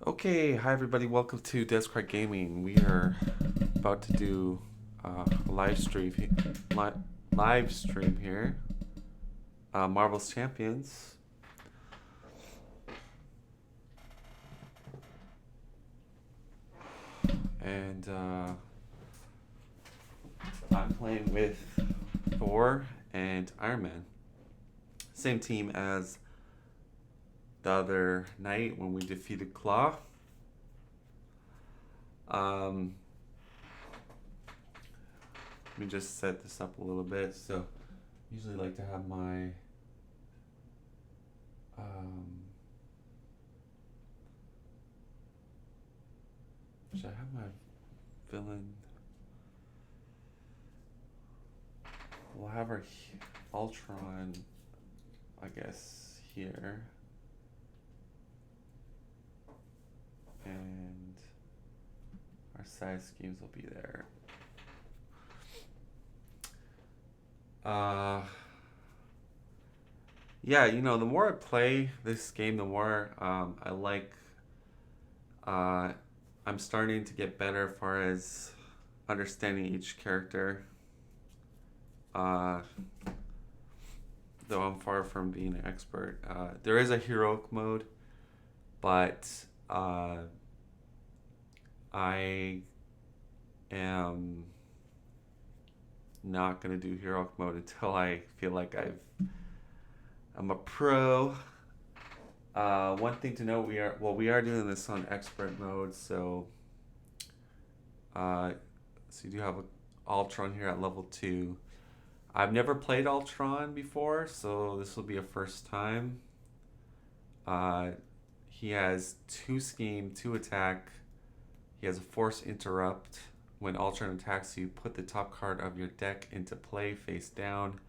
Okay, hi everybody. Welcome to Describe Gaming. We are about to do a li- live stream here. Marvel's Champions, and I'm playing with Thor and Iron Man. Same team as the other night when we defeated Claw. Um, Let me just set this up a little bit. So, usually like to have my um, should I have my villain? We'll have our Ultron, I guess, here. And our size schemes will be there. Uh, yeah, the more I play this game, the more I like. Uh, I'm starting to get better as far as understanding each character. Uh, though I'm far from being an expert. There is a heroic mode, but I am not gonna do heroic mode until I feel like I'm a pro. One thing to note: we are doing this on expert mode, uh, so you do have a Ultron here at level 2. I've never played Ultron before, so this will be a first time. Uh, he has 2 scheme, 2 attack. He has a force interrupt. When Ultron attacks you, put the top card of your deck into play face down.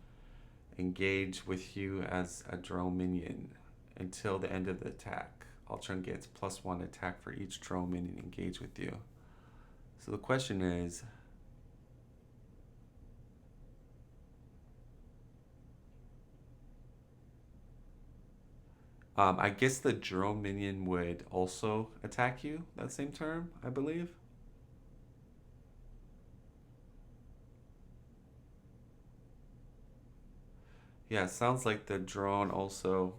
Engage with you as a drone minion until the end of the attack. Ultron gets +1 attack for each drone minion engaged with you. So the question is, I guess the drone minion would also attack you that same turn, I believe. Yeah, it sounds like the drone also,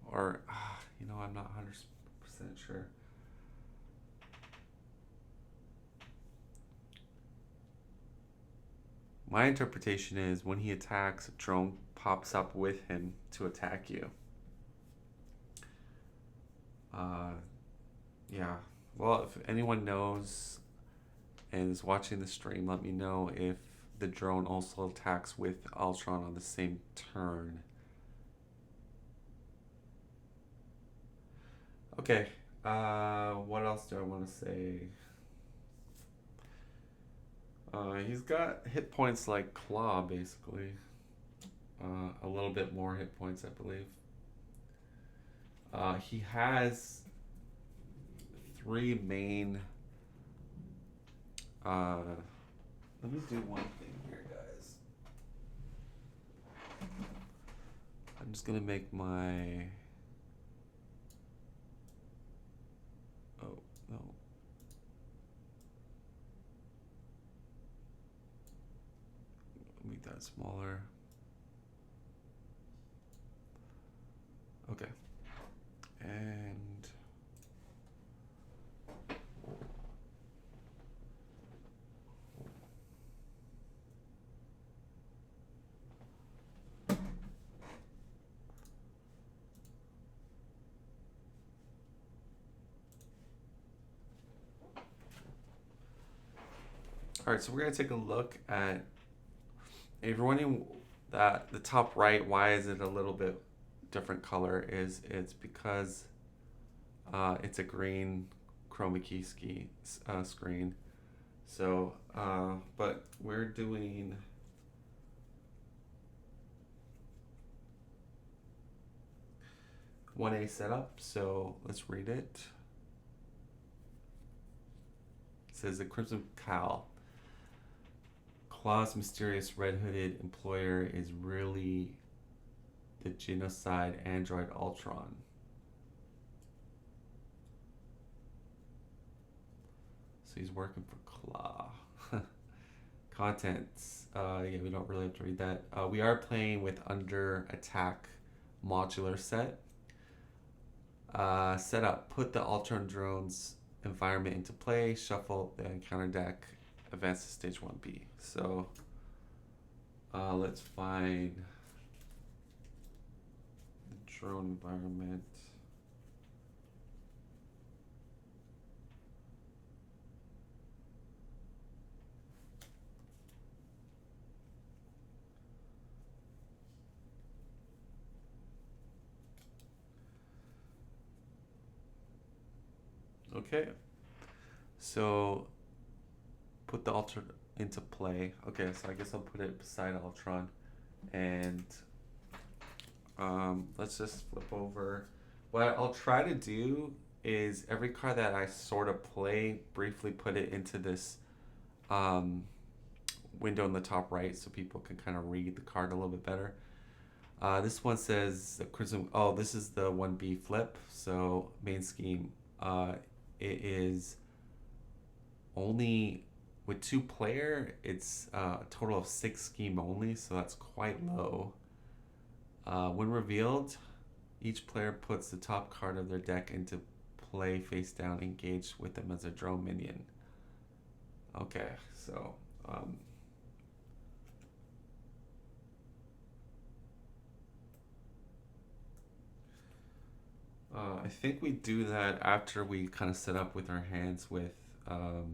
or, I'm not 100% sure. My interpretation is when he attacks, a drone pops up with him to attack you. Uh, yeah. Well, if anyone knows and is watching the stream, let me know if the drone also attacks with Ultron on the same turn. Okay. What else do I want to say? He's got hit points like Claw, basically. A little bit more hit points, I believe. He has 3 main. Uh, Let me do one thing here, guys. I'm just gonna make my. Oh no. Make that smaller. Okay. And all right, so we're gonna take a look at. If you're wondering that the top right, why is it a little bit different color? It's because it's a green chroma key screen. So, but we're doing 1A setup, so let's read it. It says the Crimson Cowl. Claw's mysterious red-hooded employer is really the genocide android Ultron. So he's working for Claw. Contents. Yeah, we don't really have to read that. We are playing with Under Attack modular set. Setup. Put the Ultron drones environment into play. Shuffle the encounter deck. Advance to stage 1B. So let's find the drone environment. Okay, so put the Ultron into play. Okay, so I guess I'll put it beside Ultron, and let's just flip over. What I'll try to do is every card that I sort of play, briefly put it into this window in the top right so people can kind of read the card a little bit better. This one says the Crimson. Oh, this is the 1B flip. So main scheme. It is only with 2-player. It's a total of 6 scheme only, so that's quite low. When revealed, each player puts the top card of their deck into play face down, engaged with them as a drone minion. Okay, so I think we do that after we kind of set up with our hands with our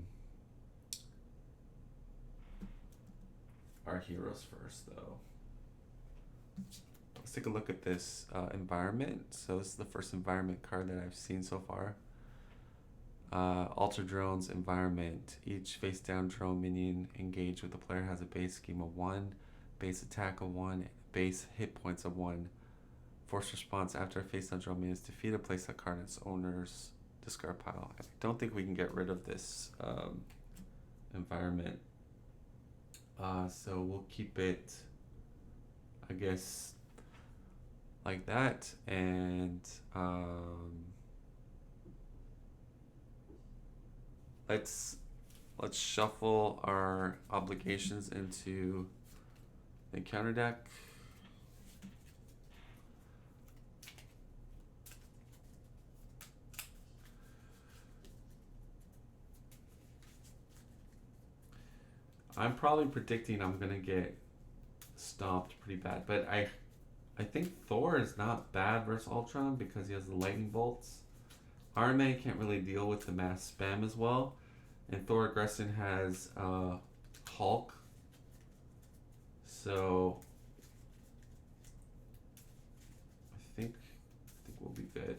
heroes first, though. Let's take a look at this environment. So this is the first environment card that I've seen so far. Alter Drones environment. Each face down drone minion engaged with the player has a base scheme of 1, base attack of 1, base hit points of 1. Force response after a face down drone minion is defeated, place that card in its owner's discard pile. I don't think we can get rid of this environment. So we'll keep it, I guess, like that, and let's shuffle our obligations into the encounter deck. I'm probably predicting I'm gonna get stomped pretty bad, but I think Thor is not bad versus Ultron because he has the lightning bolts. Iron Man can't really deal with the mass spam as well, and Thor Aggression has Hulk. So I think we'll be good.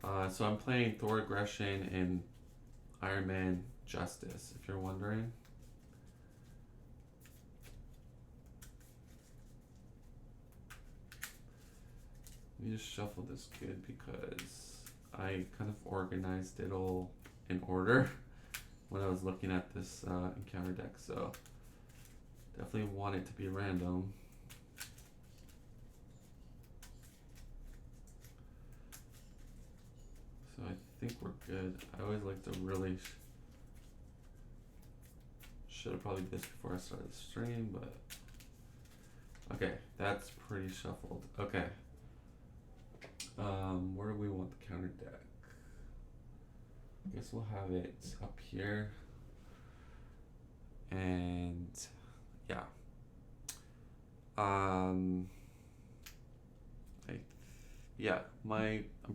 So I'm playing Thor Aggression and Iron Man Justice, if you're wondering. Let me just shuffle this good because I kind of organized it all in order when I was looking at this encounter deck, so definitely want it to be random. So I think we're good. I always like to really should have probably did this before I started the stream, but okay, that's pretty shuffled. Okay. Where do we want the counter deck? I guess we'll have it up here. And yeah. I'm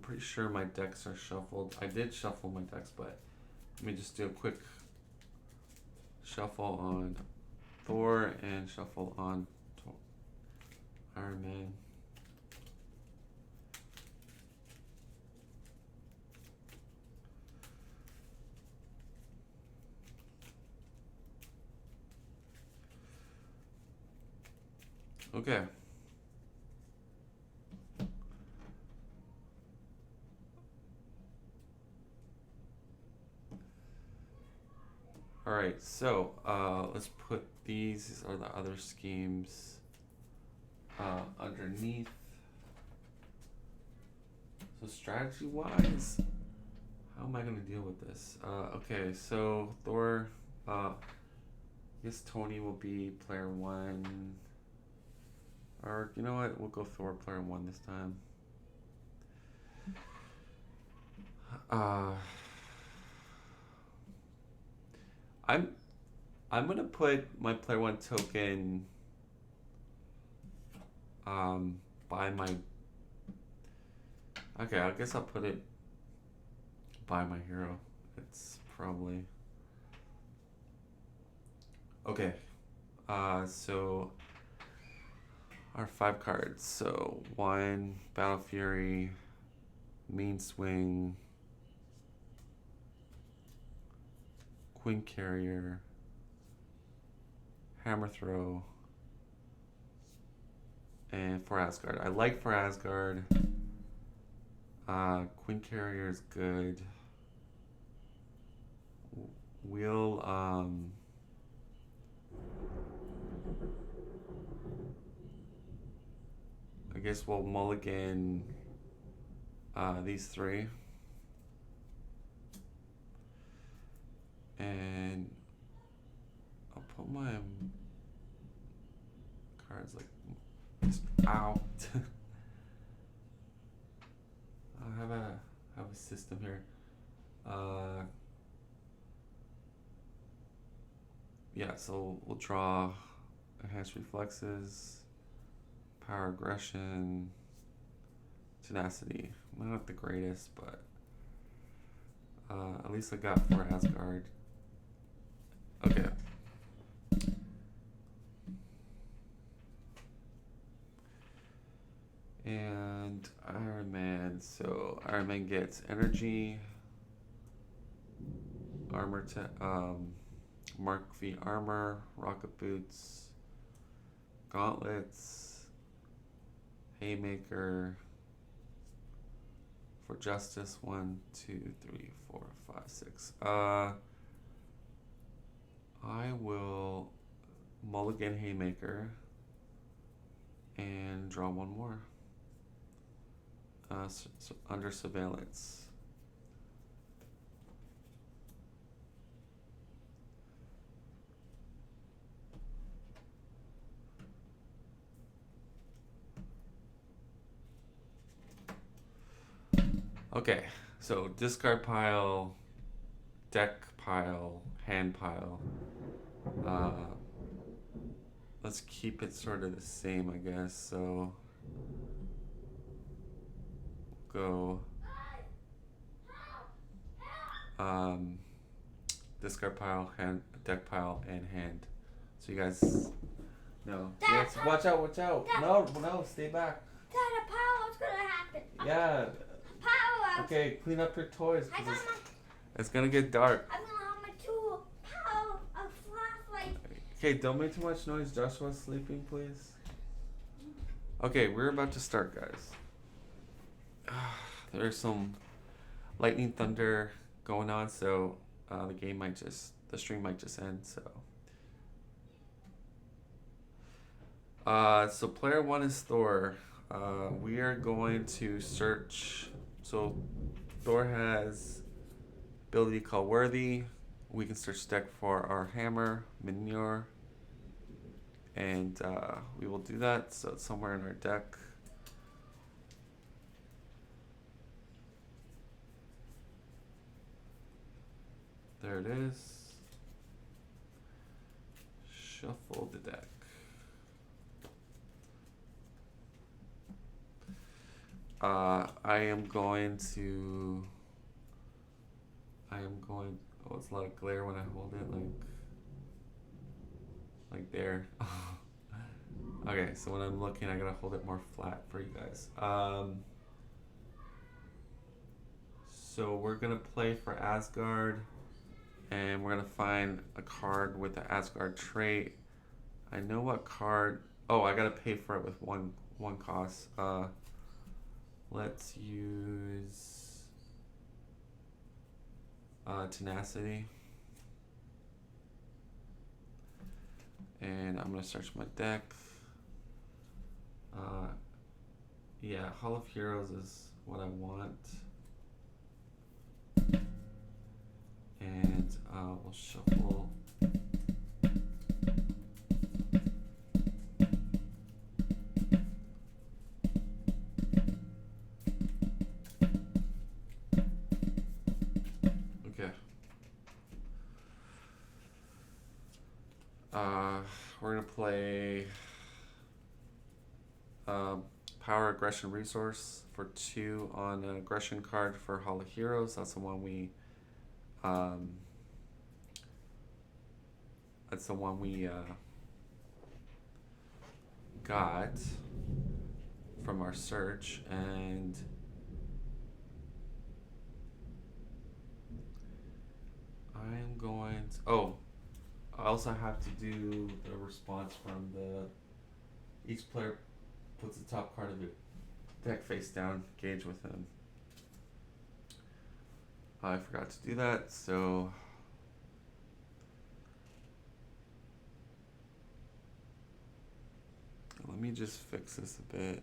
pretty sure my decks are shuffled. I did shuffle my decks, but let me just do a quick shuffle on Thor and shuffle on Iron Man. Okay. All right, so let's put these are the other schemes underneath. So strategy-wise, how How am I gonna deal with this? Okay, so Thor. I guess Tony will be player one. Or you know what? We'll go Thor player one this time. Uh, I'm I'm gonna put my player one token by my. Okay, I guess I'll put it by my hero. It's probably okay. So our 5 cards. So one Battle Fury, Mean Swing, Queen Carrier, Hammer Throw, and for Asgard. I like for Asgard. Queen Carrier is good. We'll I guess we'll mulligan these 3. And I'll put my cards like out. I have a system here. Yeah, so we'll draw enhanced reflexes, power aggression, tenacity. Not the greatest, but at least I got 4 Asgard. Okay. And Iron Man. So Iron Man gets energy, armor, Mark V armor, rocket boots, gauntlets, haymaker. For justice, 1, 2, 3, 4, 5, 6. I will mulligan haymaker and draw 1 more. So under surveillance. Okay, so discard pile, deck pile, hand pile. Let's keep it sort of the same, I guess. So go discard pile, hand, deck pile, and hand. So you guys know. Yes, watch out, watch out. Dad, no, stay back. Dad, a pile, what's gonna happen? Yeah. Power. Okay, clean up your toys. I got my, it's gonna get dark. I'm gonna have my tool, power, a flashlight. Okay, don't make too much noise. Joshua's sleeping, please. Okay, we're about to start, guys. There's some lightning thunder going on, so the stream might just end. So player 1 is Thor. We are going to search. So Thor has ability called Worthy. We can search deck for our hammer, Manure, and we will do that. So it's somewhere in our deck. There it is. Shuffle the deck. I am going. Oh, it's a lot of glare when I hold it, like there. Okay, so when I'm looking, I gotta hold it more flat for you guys. So we're gonna play for Asgard, and we're gonna find a card with the Asgard trait. I know what card. Oh, I gotta pay for it with one cost. Let's use tenacity. And I'm gonna search my deck. Yeah, Hall of Heroes is what I want. And we'll shuffle. Okay. We're gonna play Power Aggression Resource for 2 on an aggression card for Hall of Heroes. That's the one we um, got from our search, and I'm going to, I also have to do the response from each player puts the top card of the deck face down, engage with him. I forgot to do that, so let me just fix this a bit.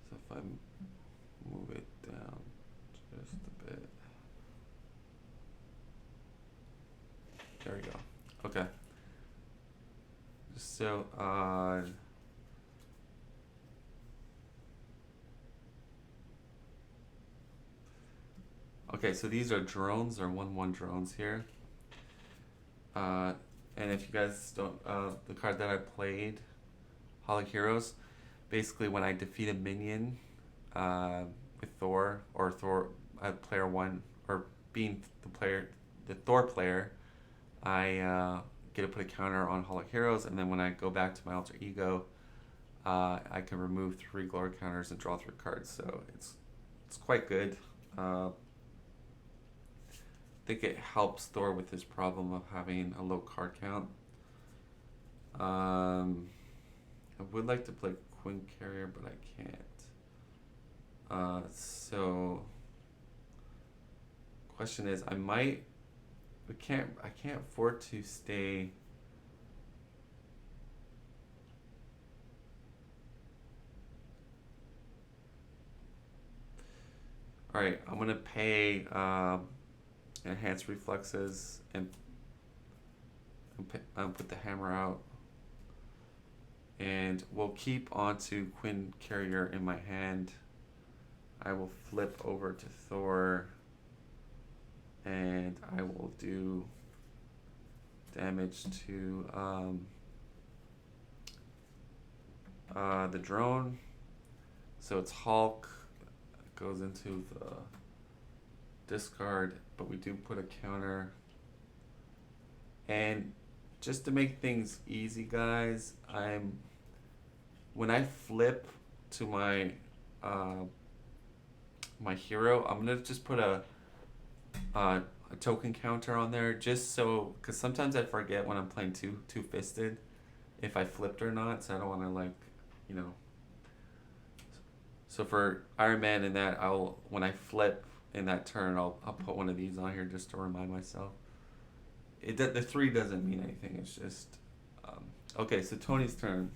So if I move it down just a bit. There we go. Okay. So, okay, so these are drones, or 1/1 drones here. And if you guys don't, the card that I played, Hall of Heroes, basically when I defeat a minion with Thor, or Thor at player 1, or being the Thor player, I get to put a counter on Hall of Heroes, and then when I go back to my alter ego, I can remove 3 glory counters and draw 3 cards. So it's quite good. I think it helps Thor with his problem of having a low card count. I would like to play Queen Carrier, but I can't. So question is, I can't afford to stay. All right, I'm gonna pay enhanced reflexes and put the hammer out, and we'll keep onto Quinn Carrier in my hand. I will flip over to Thor, and I will do damage to the drone. So it's Hulk, goes into the discard, but we do put a counter. And just to make things easy, guys, when I flip to my my hero, I'm gonna just put a token counter on there, just so, because sometimes I forget when I'm playing two-fisted if I flipped or not, so I don't want to, like, you know. So for Iron Man and that, when I flip in that turn, I'll put one of these on here just to remind myself. The 3 doesn't mean anything. It's just okay. So Tony's turn.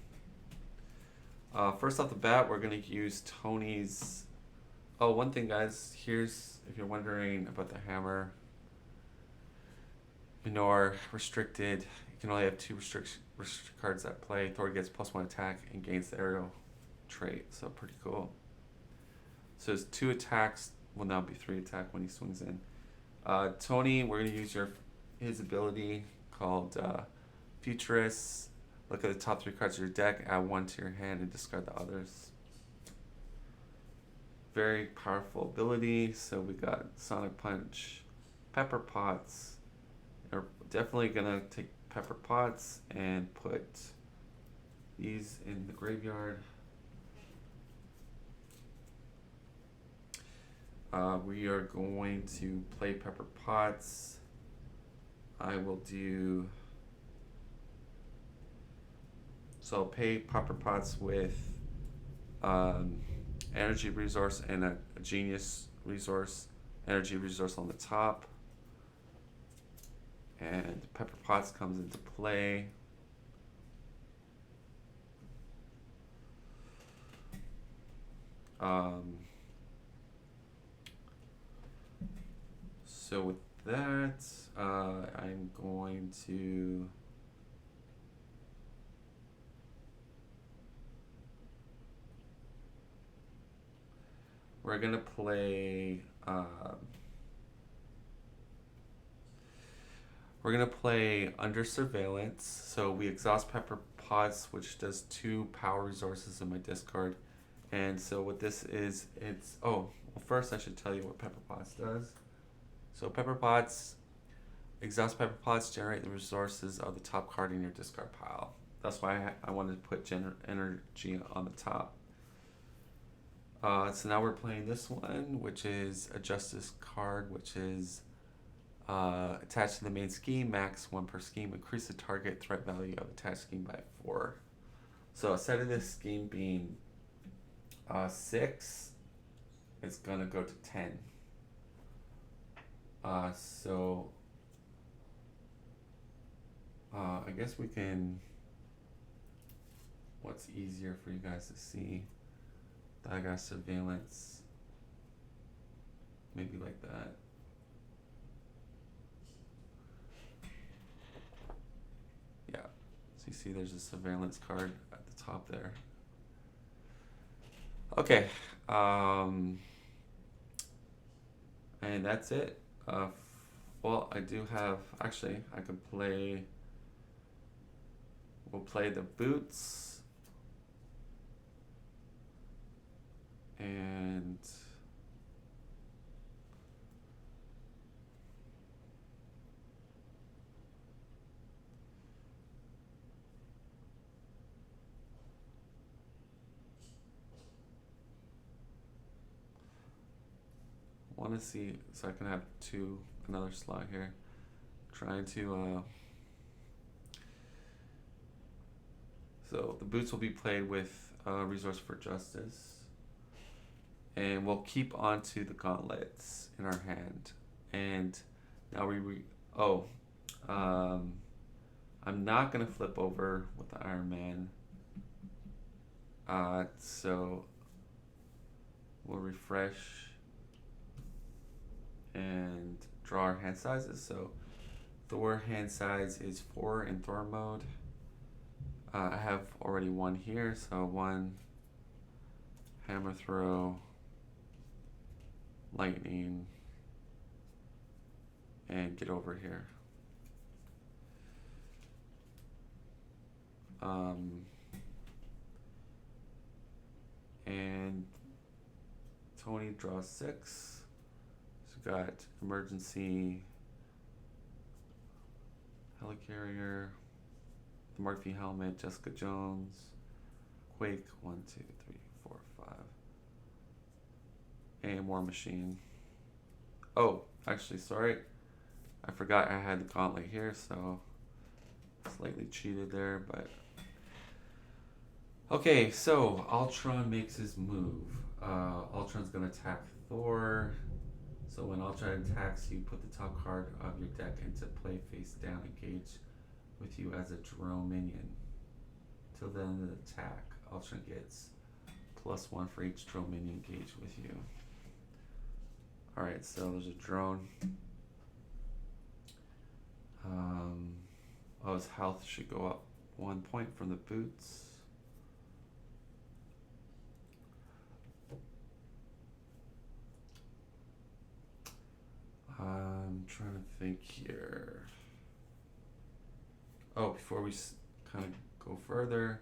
First off the bat, we're gonna use Tony's. Oh, one thing, guys. Here's, if you're wondering about the hammer. Minor restricted. You can only have 2 restrict cards that play. Thor gets +1 attack and gains the aerial trait. So pretty cool. So it's 2 attacks. Will now be 3 attack when he swings in. Tony, we're gonna use his ability called Futurist. Look at the top 3 cards of your deck, add 1 to your hand, and discard the others. Very powerful ability. So we got Sonic Punch, Pepper Pots. We're definitely gonna take Pepper Pots and put these in the graveyard. We are going to play Pepper Pots. So I'll pay Popper Pots with um, energy resource and a genius resource, energy resource on the top. And Pepper Potts comes into play. Um, so with that, I'm going to we're gonna play Under Surveillance. So we exhaust Pepper Potts, which does 2 power resources in my discard. And so what this is, it's well, first I should tell you what Pepper Potts does. So Pepper Potts exhaust Pepper Potts, generate the resources of the top card in your discard pile. That's why I wanted to put energy on the top. So now we're playing this one, which is a Justice card, which is attached to the main scheme, max 1 per scheme, increase the target threat value of attached scheme by 4. So instead of this scheme being 6, it's gonna go to 10. So I guess we can. What's easier for you guys to see? I got surveillance. Maybe like that. Yeah. So you see there's a surveillance card at the top there. Okay. And that's it. Well, I do have. Actually, I could play. We'll play the boots. And want to see, so I can have another slot here. Trying to so the boots will be played with Resource for Justice. And we'll keep onto the gauntlets in our hand. And now I'm not gonna flip over with the Iron Man. So we'll refresh and draw our hand sizes. So Thor hand size is 4 in Thor mode. I have already 1 here, so 1 hammer throw, lightning, and get over here. And Tony draws 6. So got emergency helicarrier, the Mark V helmet, Jessica Jones, Quake 1, 2, 3, 4, 5. And War Machine. Oh, actually, sorry. I forgot I had the gauntlet here, so slightly cheated there, but okay, so Ultron makes his move. Ultron's gonna attack Thor. So when Ultron attacks, you put the top card of your deck into play face down, engage with you as a drone minion. Till the end of the attack, Ultron gets +1 for each drone minion engaged with you. Alright, so there's a drone. His health should go up 1 point from the boots. I'm trying to think here. Oh, before we kind of go further,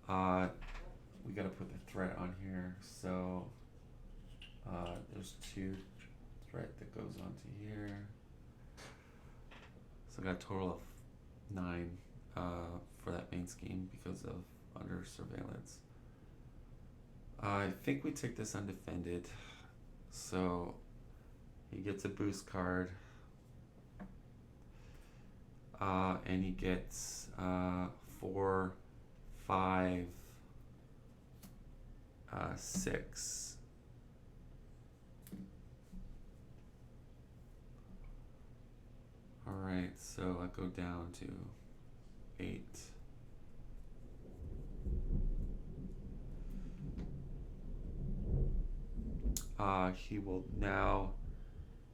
we gotta put the threat on here. So there's 2 threat that goes onto here. So I got a total of 9 for that main scheme because of Under Surveillance. I think we take this undefended. So he gets a boost card. And he gets 4 5, 6. Alright, so I go down to 8. He will now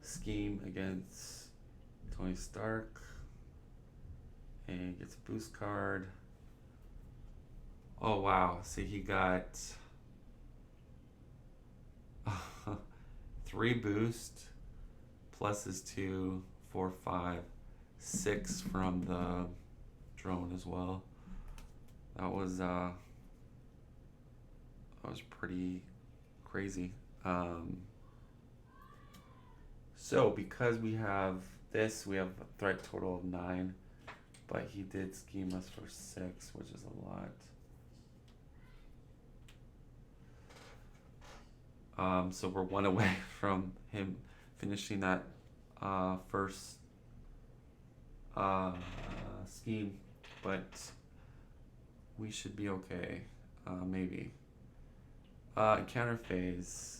scheme against Tony Stark and gets a boost card. Oh wow, see he got 3 boost plus his 2, 4, 5, 6 from the drone as well. That was pretty crazy. So because we have this, we have a threat total of 9, but he did scheme us for 6, which is a lot. So we're 1 away from him finishing that first scheme, but we should be okay, maybe. Encounter phase.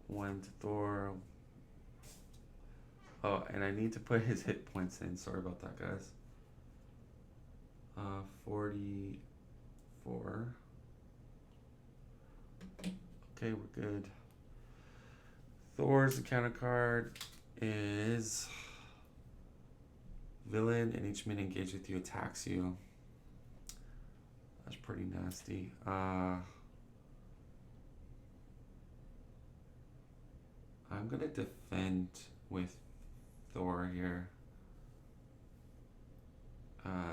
1 to Thor. Oh, and I need to put his hit points in. Sorry about that, guys. 44. Okay, we're good. Thor's encounter card is villain, and each minute engaged with you attacks you. That's pretty nasty. I'm gonna defend with Thor here.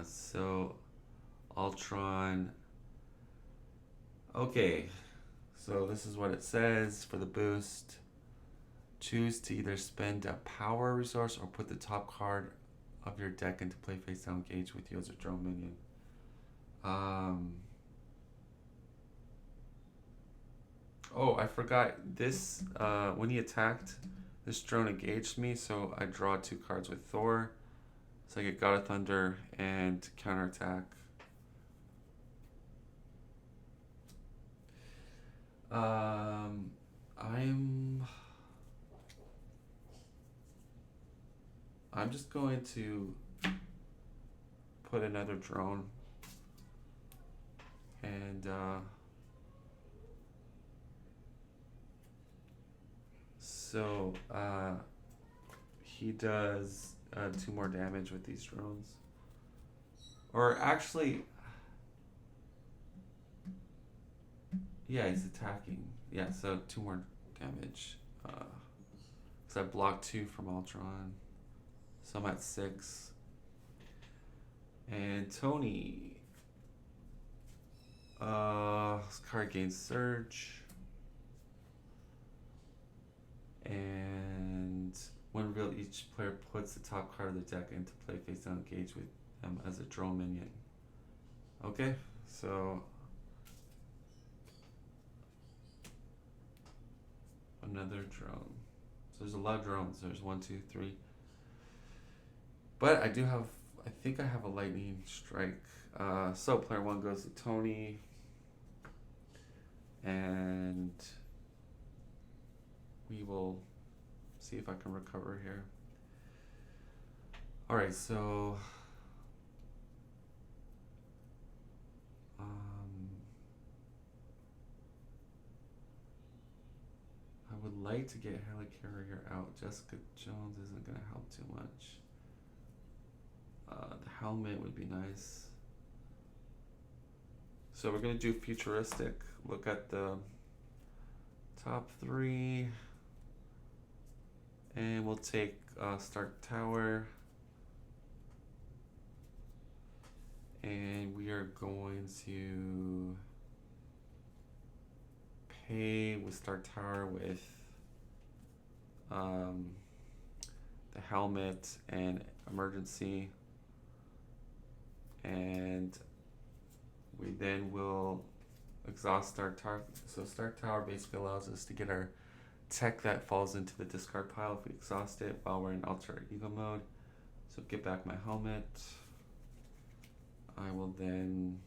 So Ultron. Okay, so this is what it says for the boost. Choose to either spend a power resource or put the top card of your deck into play face down, engage with you as a drone minion. Oh, I forgot this. When he attacked, this drone engaged me, so I draw 2 cards with Thor. So I get God of Thunder and counterattack. I'm just going to put another drone and so he does 2 more damage with these drones. Or actually, yeah, he's attacking. Yeah, so 2 more damage. Because I blocked 2 from Ultron. So I'm at 6. And Tony. This card gains Surge. And when revealed, each player puts the top card of the deck into play face down, engage with them as a drone minion. Okay, so another drone. So there's a lot of drones. There's 1, 2, 3. But I think I have a lightning strike. So player 1 goes to Tony. And we will see if I can recover here. Alright, so I would like to get Helicarrier out. Jessica Jones isn't going to help too much. The helmet would be nice. So we're going to do futuristic. Look at the top 3. And we'll take Stark Tower. And we are going to pay with Stark Tower with the helmet and emergency. And we then will exhaust Stark Tower. So Stark Tower basically allows us to get our tech that falls into the discard pile if we exhaust it while we're in alter ego mode. So get back my helmet. I will then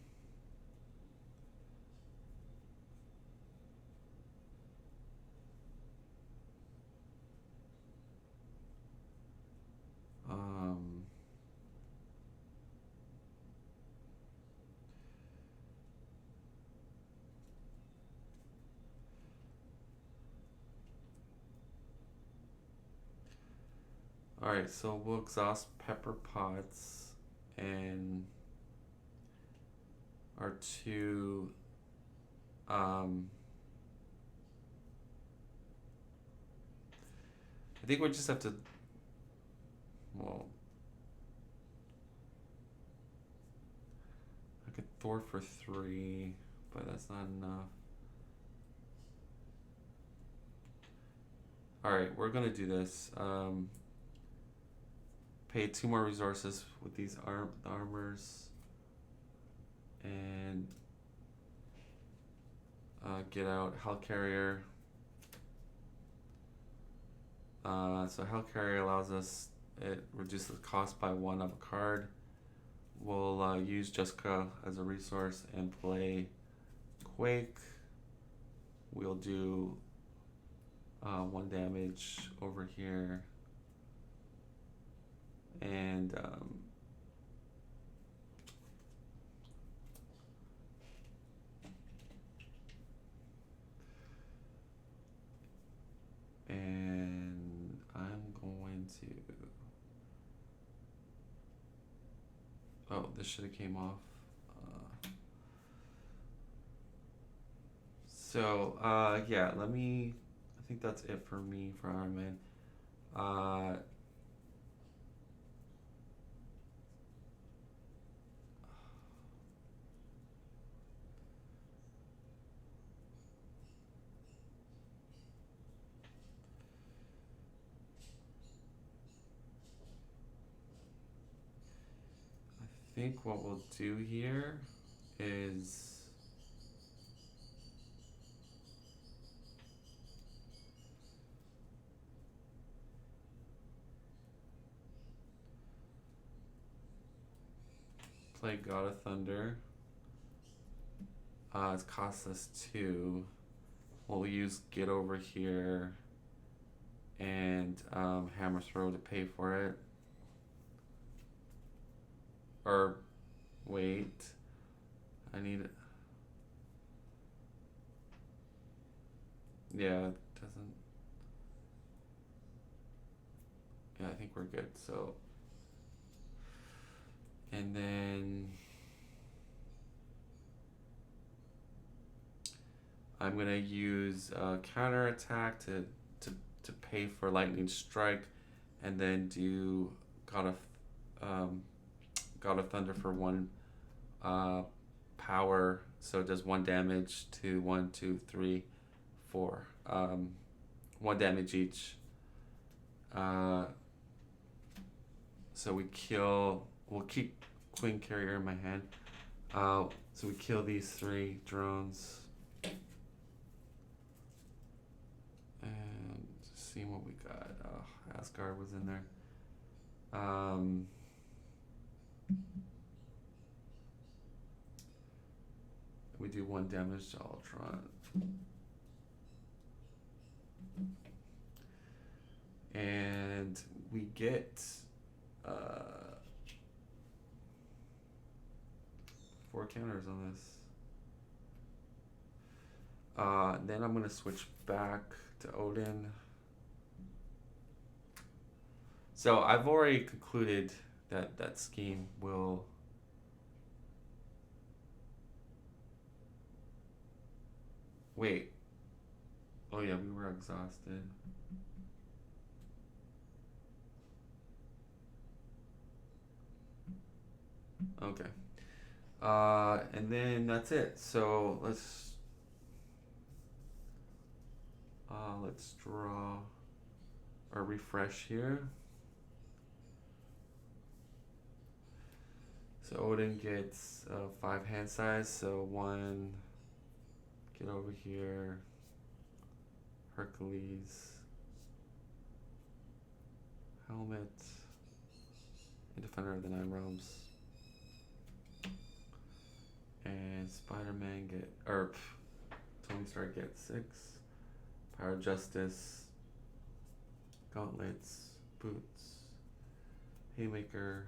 um, all right, so we'll exhaust Pepper Potts and our two um, I think we just have to, well, I could Thor for 3, but that's not enough. All right, we're gonna do this. Pay 2 more resources with these armors, and get out Hellcarrier. So Hellcarrier allows us, it reduces the cost by 1 of a card. We'll use Jessica as a resource and play Quake. We'll do 1 damage over here. And I'm going to, oh, this should have came off. Yeah, let me, I think that's it for me for Iron Man. I think what we'll do here is play God of Thunder. It's cost us 2. We'll use Get Over Here and Hammer Throw to pay for it. Or wait, I need it. Yeah, it doesn't. Yeah, I think we're good. So, and then I'm gonna use counter attack to pay for Lightning Strike, and then do God of Thunder for 1 power, so it does 1 damage to 1, 2, 3, 4. 1 damage each. So we'll keep Queen Carrier in my hand. So we kill these 3 drones. And see what we got. Oh, Asgard was in there. We do 1 damage to Ultron. And we get 4 counters on this. Then I'm going to switch back to Odin. So I've already concluded that that scheme will wait. Oh yeah, we were exhausted. Okay. And then that's it. So let's draw or refresh here. So Odin gets 5 hand size, so 1, get over here, Hercules, helmet, and Defender of the 9 Realms. Spider-Man get, or Tony Stark gets 6. Power of Justice, Gauntlets, Boots, Haymaker,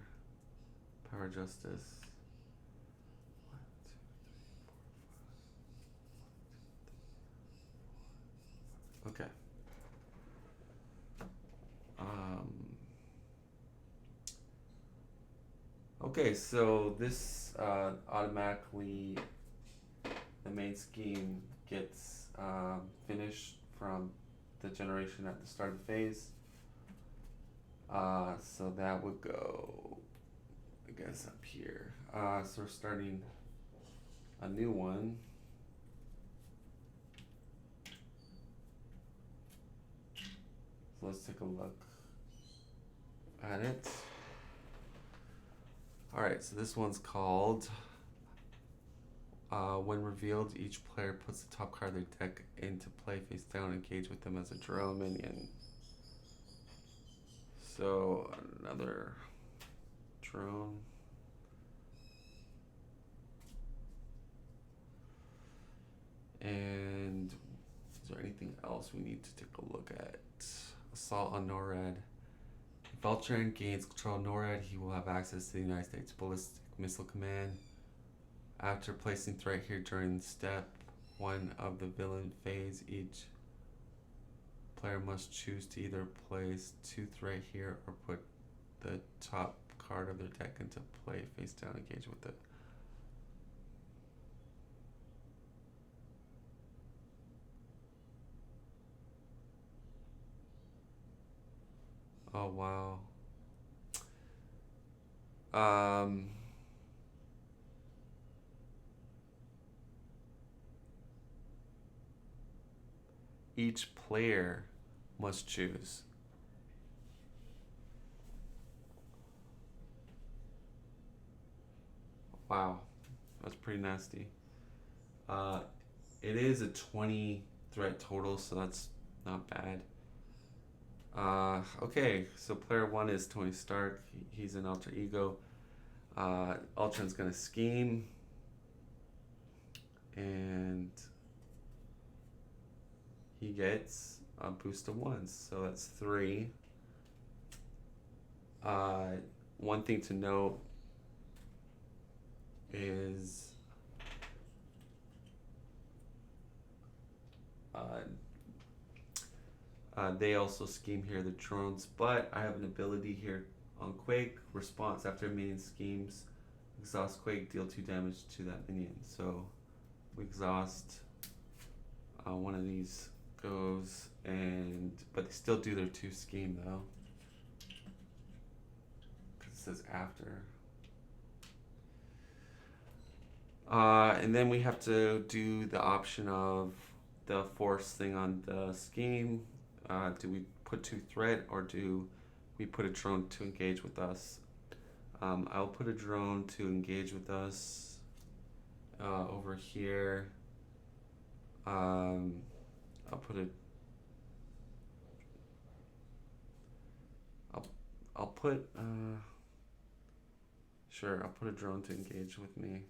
Power of Justice. 1, 2, 3, 4, 5. Okay. Okay, so this automatically, the main scheme gets finished from the generation at the start of the phase. So that would go, I guess, up here. So we're starting a new one. So let's take a look at it. Alright, so this one's called when revealed, each player puts the top card of their deck into play face down and engage with them as a drone minion. So another drone. And is there anything else we need to take a look at? Assault on NORAD. If Ultron gains control of NORAD, he will have access to the United States Ballistic Missile Command. After placing threat here during step 1 of the villain phase, each player must choose to either place 2 threat here or put the top card of their deck into play face down, engage with it. Oh wow. Each player must choose. Wow, that's pretty nasty. It is a 20 threat total, so that's not bad. Okay, so player 1 is Tony Stark. He's an alter ego. Ultron's gonna scheme, and he gets a boost of 1, so that's 3. One thing to note is they also scheme here, the drones, but I have an ability here on Quake. Response after a minion schemes, exhaust Quake, deal 2 damage to that minion. So we exhaust, one of these goes, but they still do their 2 scheme though, because it says after. And then we have to do the option of the force thing on the scheme. Do we put 2 threat, or do we put a drone to engage with us? I'll put a drone to engage with us over here. I'll put a I'll put sure, I'll put a drone to engage with me.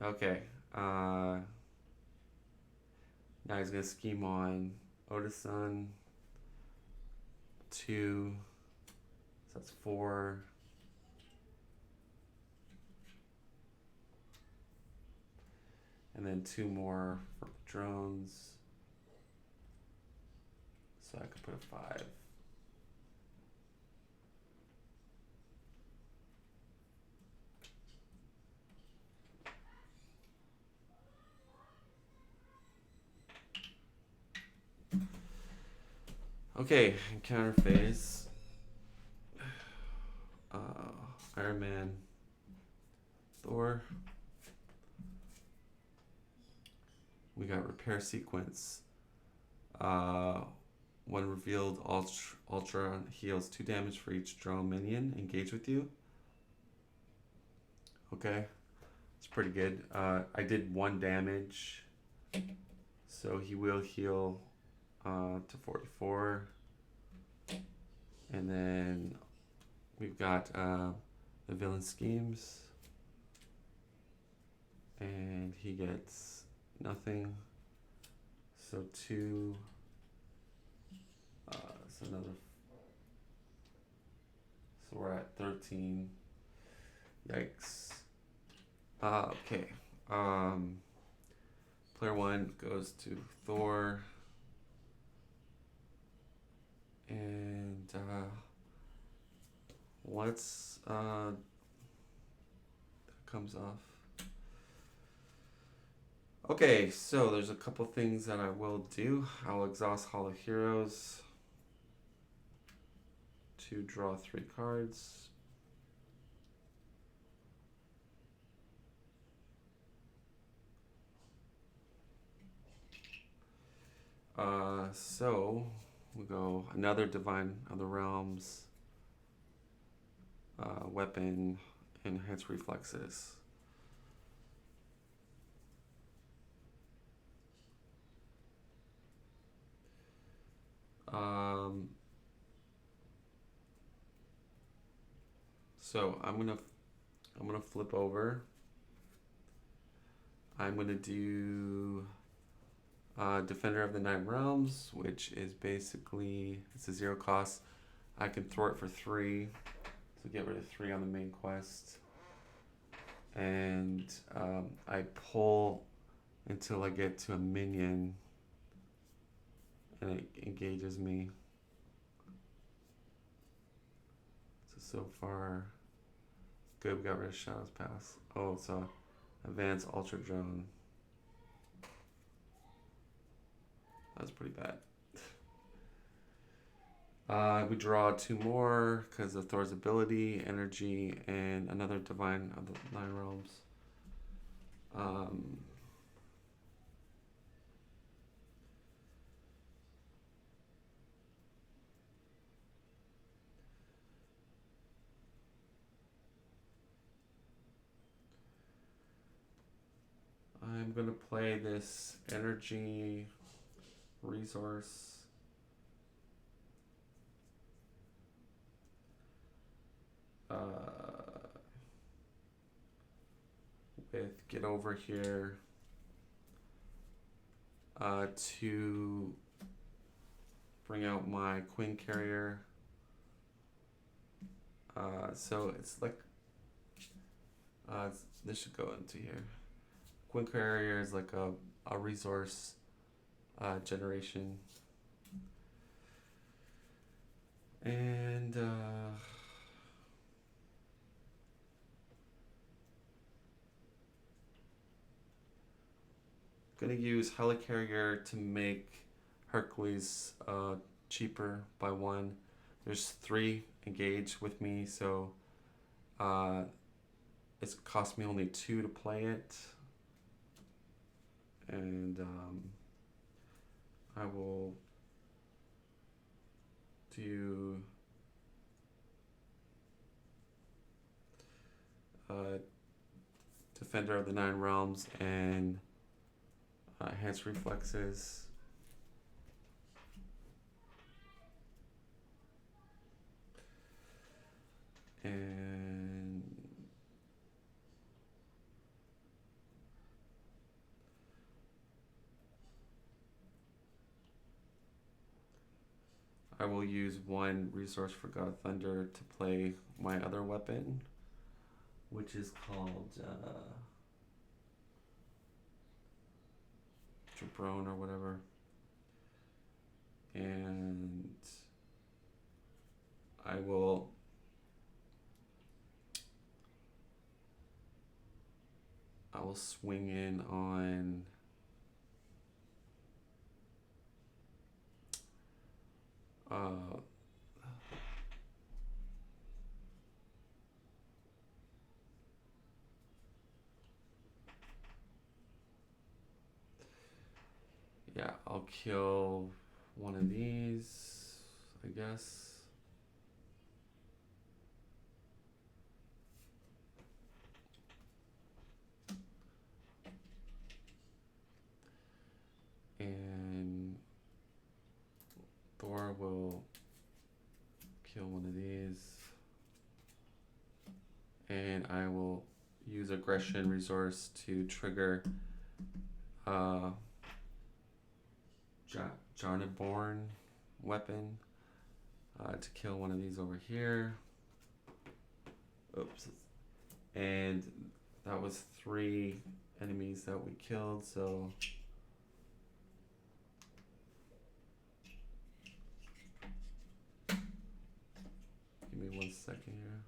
Okay. Now he's gonna scheme on Odasun. 2. So that's 4. And then 2 more for the drones. So I could put a 5. Okay, encounter phase. Iron Man, Thor. We got repair sequence. When revealed, Ultron heals 2 damage for each drone minion engage with you. Okay, it's pretty good. I did 1 damage, so he will heal to 44. And then we've got the the villain schemes. And he gets nothing. So 2. So another. So we're at 13. Yikes. Okay. Player 1 goes to Thor. And let's that comes off. Okay, so there's a couple things that I will do. I'll exhaust Hall of Heroes to draw 3 cards. So we go another Divine of the Realms, weapon, enhanced reflexes. So I'm gonna flip over. I'm gonna do Defender of the Nine Realms, which is basically, it's a 0 cost. I can throw it for 3, so get rid of 3 on the main quest. And I pull until I get to a minion, and it engages me. So far, good. We got rid of Shadow's Pass. Oh, so Advanced Ultra Drone. That's pretty bad. We draw 2 more because of Thor's ability, energy, and another Divine of the Nine Realms. I'm going to play this energy resource. With Get Over Here to bring out my Queen Carrier. So it's like, this should go into here. Queen Carrier is like a resource generation. And gonna use Helicarrier to make Hercules cheaper by 1. There's 3 engaged with me, so it's cost me only 2 to play it. And I will do Defender of the Nine Realms and enhanced reflexes. And I will use 1 resource for God of Thunder to play my other weapon, which is called Jabrone or whatever. And I will swing in on yeah, I'll kill one of these, I guess. And Thor will kill one of these. and I will use aggression resource to trigger uh, Jarnaborn weapon to kill one of these over here. Oops. And that was 3 enemies that we killed, so give me 1 second here.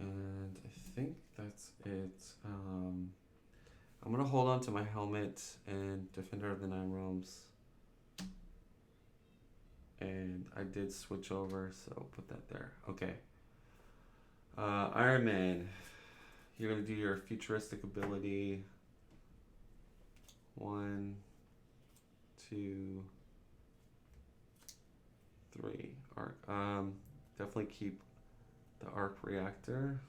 And I think that's it. I'm gonna hold on to my helmet and Defender of the Nine Realms. And I did switch over, so put that there. Okay. Iron Man, you're gonna do your futuristic ability. 1, 2, 3. Arc. Definitely keep the arc reactor,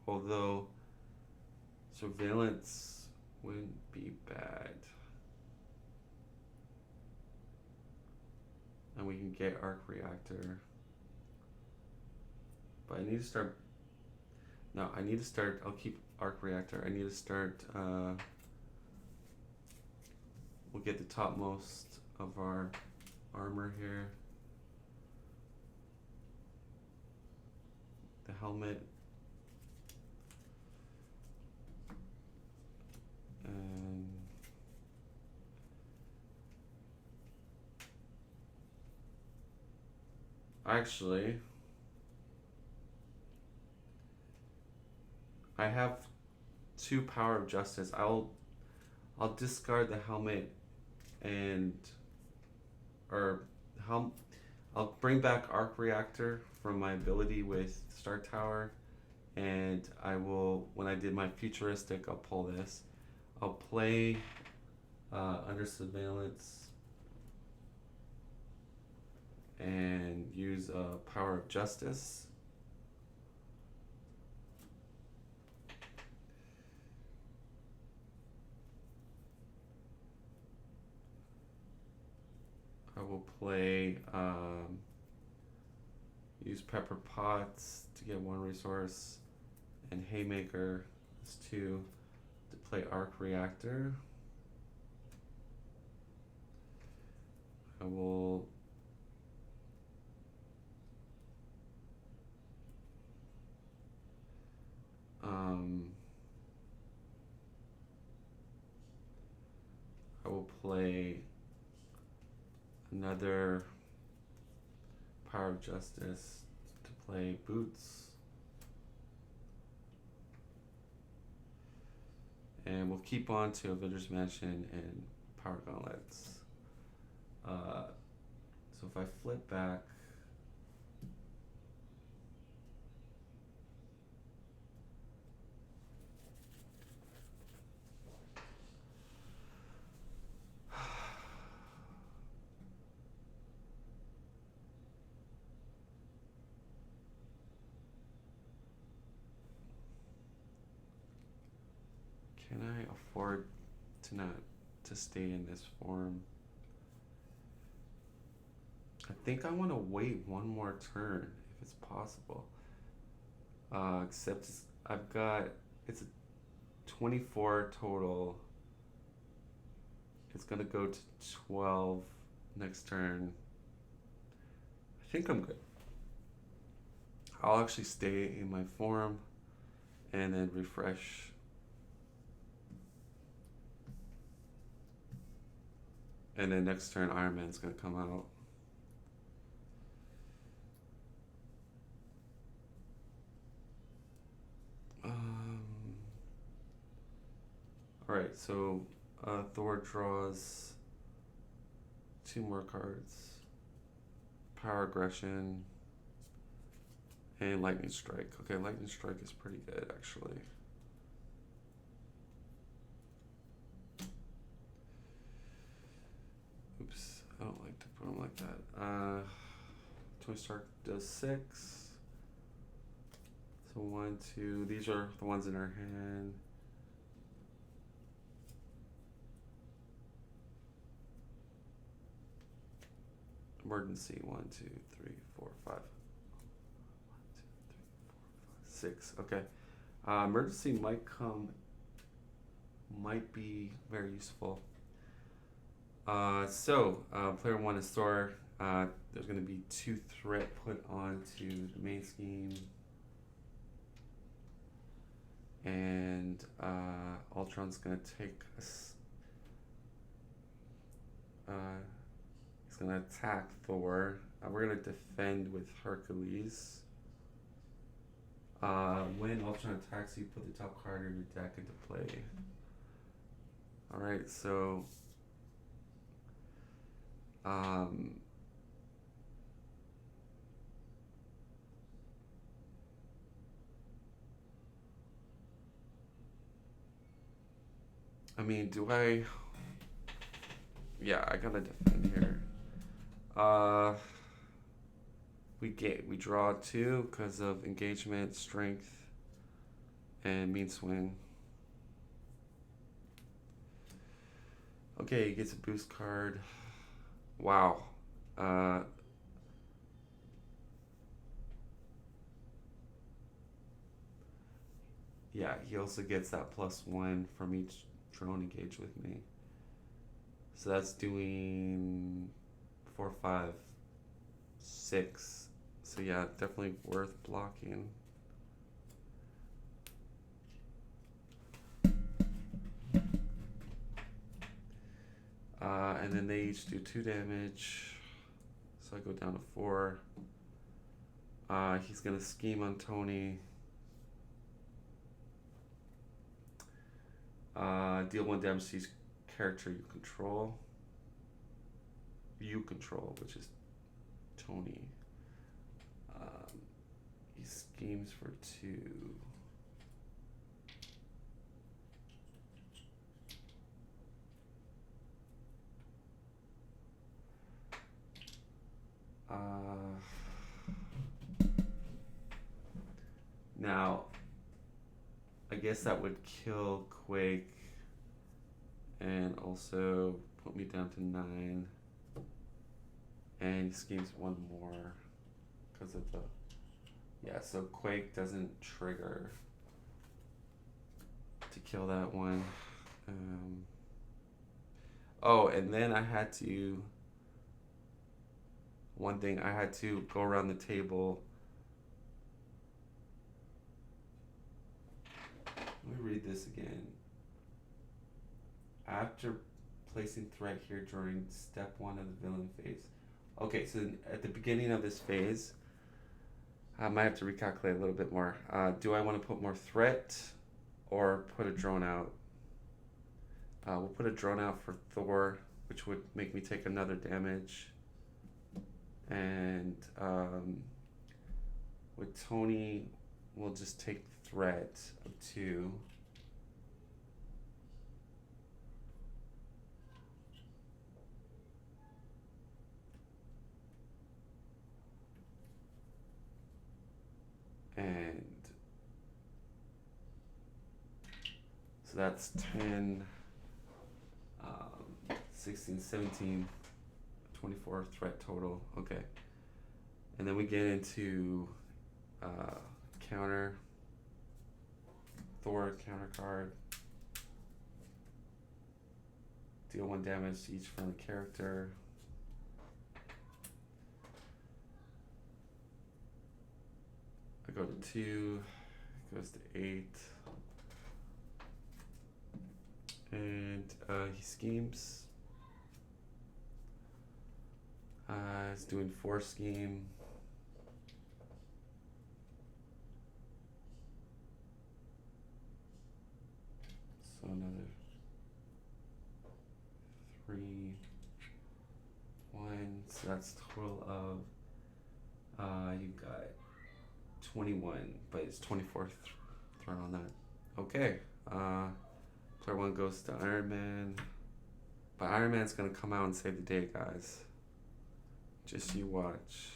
although surveillance wouldn't be bad. And we can get arc reactor. But I need to start. No, I need to start. I'll keep arc reactor. I need to start. We'll get the topmost of our armor here. The helmet. And actually, I have 2 power of justice. I'll discard the helmet and I'll bring back arc reactor from my ability with Star Tower, and I will, when I did my futuristic, I'll pull this. I'll play under surveillance and use power of justice. I will play use pepper pots to get 1 resource, and haymaker is 2 to play arc reactor. I will play another power of justice to play boots, and we'll keep on to Avengers Mansion and power gauntlets. So if I flip back, can I afford to not to stay in this form? I think I want to wait 1 more turn if it's possible. Except I've got, it's a 24 total. It's gonna go to 12 next turn. I think I'm good. I'll actually stay in my form and then refresh. And then next turn, Iron Man's gonna come out. Alright, so Thor draws 2 more cards. Power Aggression and Lightning Strike. Okay, Lightning Strike is pretty good actually. Oops, I don't like to put them like that. Tony Stark does 6. So 1, 2. These are the ones in our hand. Emergency 1, 2, 3, 4, 5. 1, 2, 3, 4, 5, 6. Okay. Emergency might be very useful. Player 1 is Thor. There's going to be 2 threat put onto the main scheme. And Ultron's going to take us. He's going to attack Thor. We're going to defend with Hercules. When Ultron attacks, you put the top card of your deck into play. Alright, so I mean, yeah, I gotta defend here. We draw 2 because of engagement, strength, and mean swing. Okay, he gets a boost card. Wow. Yeah, he also gets that +1 from each drone engaged with me. So that's doing 4, 5, 6. So yeah, definitely worth blocking. And then they each do 2 damage. So I go down to 4. He's gonna scheme on Tony. Deal 1 damage to each character you control. Which is Tony. He schemes for 2. Now, I guess that would kill Quake and also put me down to 9. And he schemes 1 more because of the... Yeah, so Quake doesn't trigger to kill that one. And then I had to... One thing, I had to go around the table. Let me read this again. After placing threat here during step 1 of the villain phase. Okay, so at the beginning of this phase, I might have to recalculate a little bit more. Do I want to put more threat or put a drone out? We'll put a drone out for Thor, which would make me take another damage. And with Tony, we'll just take threat of 2. And so that's 10, 16, 17, 24 threat total. Okay. And then we get into counter, Thor counter card. Deal 1 damage to each friendly character. I go to 2, it goes to 8. And he schemes. He's doing 4 scheme. So another 3, 1. So that's total of you got 21, but it's 24th thrown on that. Okay. Player 1 goes to Iron Man. But Iron Man's gonna come out and save the day, guys. Just you watch.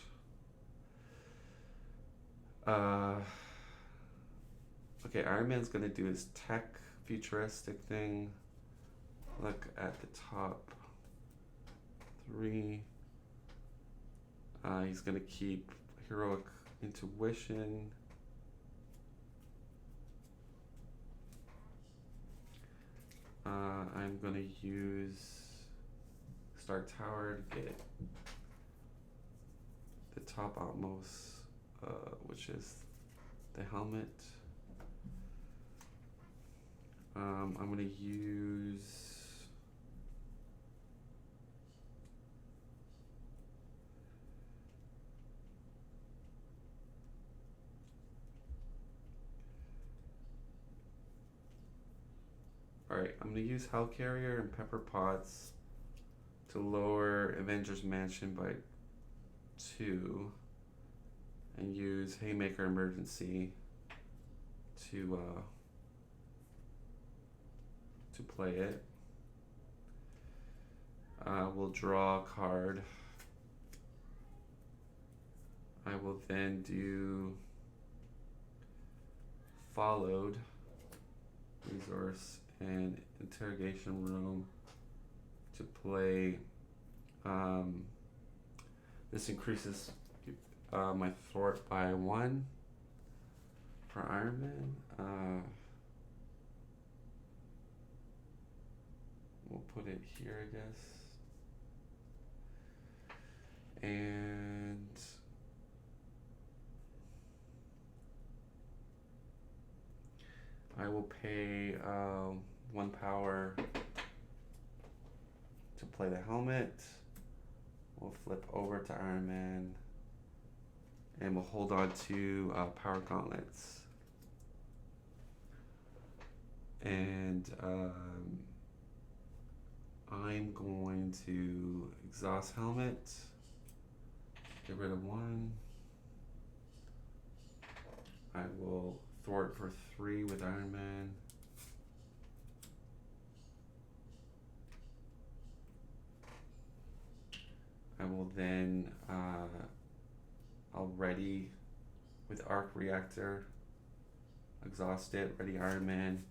Uh, okay, Iron Man's gonna do his tech futuristic thing. Look at the top three. He's gonna keep heroic intuition. I'm gonna use Star Tower to get the top outmost, which is the helmet. I'm gonna use Alright, I'm gonna use Hellcarrier and Pepper Potts to lower Avengers Mansion by 2 and use Haymaker Emergency to play it. We'll draw a card. I will then do Followed Resource and Interrogation Room to play. This increases my thwart by 1 for Iron Man. We'll put it here, I guess. And I will pay 1 power to play the helmet. We'll flip over to Iron Man and we'll hold on to power gauntlets. And I'm going to exhaust helmet, get rid of 1. I will thwart for 3 with Iron Man. I will then, I'll ready with Arc Reactor, exhaust it, ready Iron Man,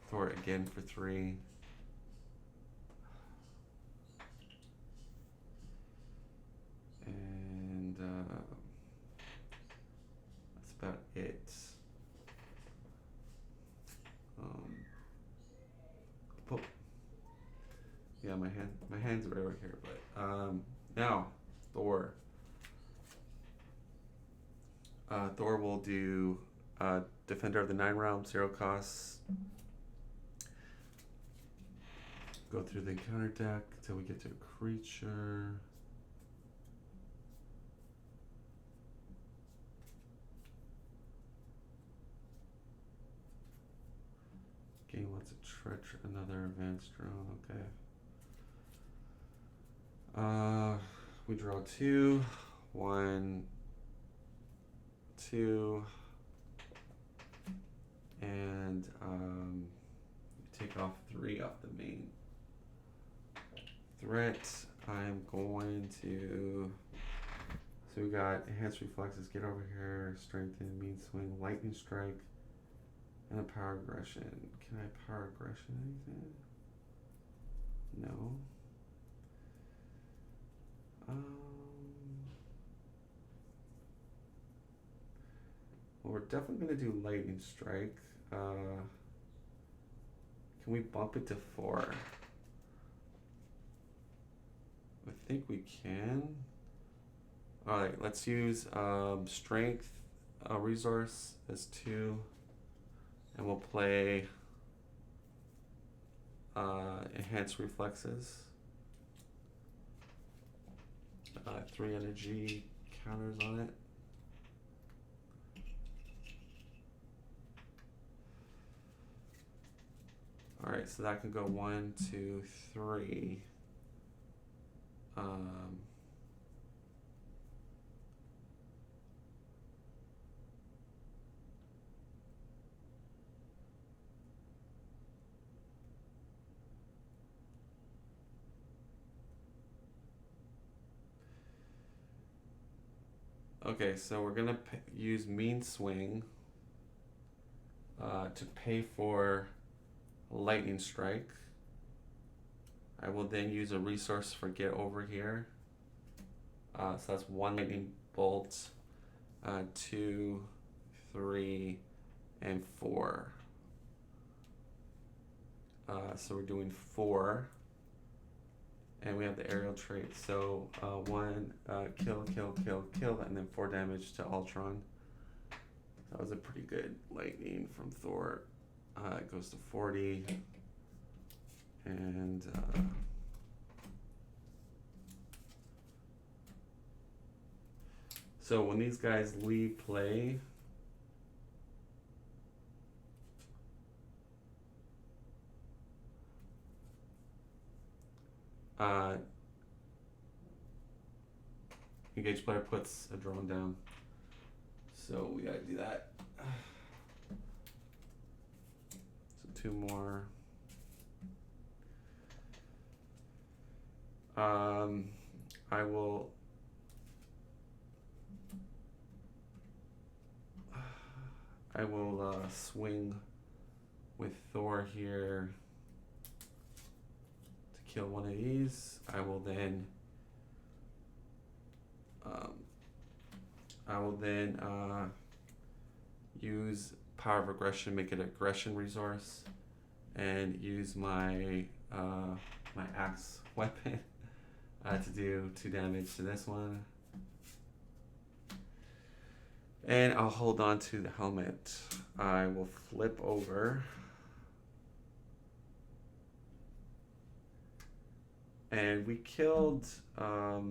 thwart again for 3. And that's about it. Yeah, my hands are right over here, but now Thor. Thor will do Defender of the 9 Realms, 0 costs. Go through the encounter deck till we get to a creature. Game wants a treacher, another advanced drone, okay. We draw 2, 1, 2, and take off 3 off the main threat. I'm going to, so we got enhanced reflexes, get over here, strengthen, mean swing, lightning strike, and a power aggression. Can I power aggression anything? No. Well, we're definitely gonna do lightning strike. Can we bump it to 4? I think we can. All right, let's use strength resource as 2, and we'll play enhanced reflexes. 3 energy counters on it. All right, so that can go 1, 2, 3. Okay, so we're gonna use Mean Swing to pay for Lightning Strike. I will then use a resource for Get Over Here. So that's 1 Lightning Bolt, 2, 3, and 4. So we're doing 4. And we have the aerial trait. So 1, kill, kill, kill, kill, and then 4 damage to Ultron. That was a pretty good lightning from Thor. It goes to 40. And so when these guys leave play, engaged player puts a drone down. So we gotta do that. So 2 more. I will swing with Thor here to kill one of these. I will then use Power of Aggression, make it an aggression resource, and use my my axe weapon to do 2 damage to this one. And I'll hold on to the helmet. I will flip over. And we killed a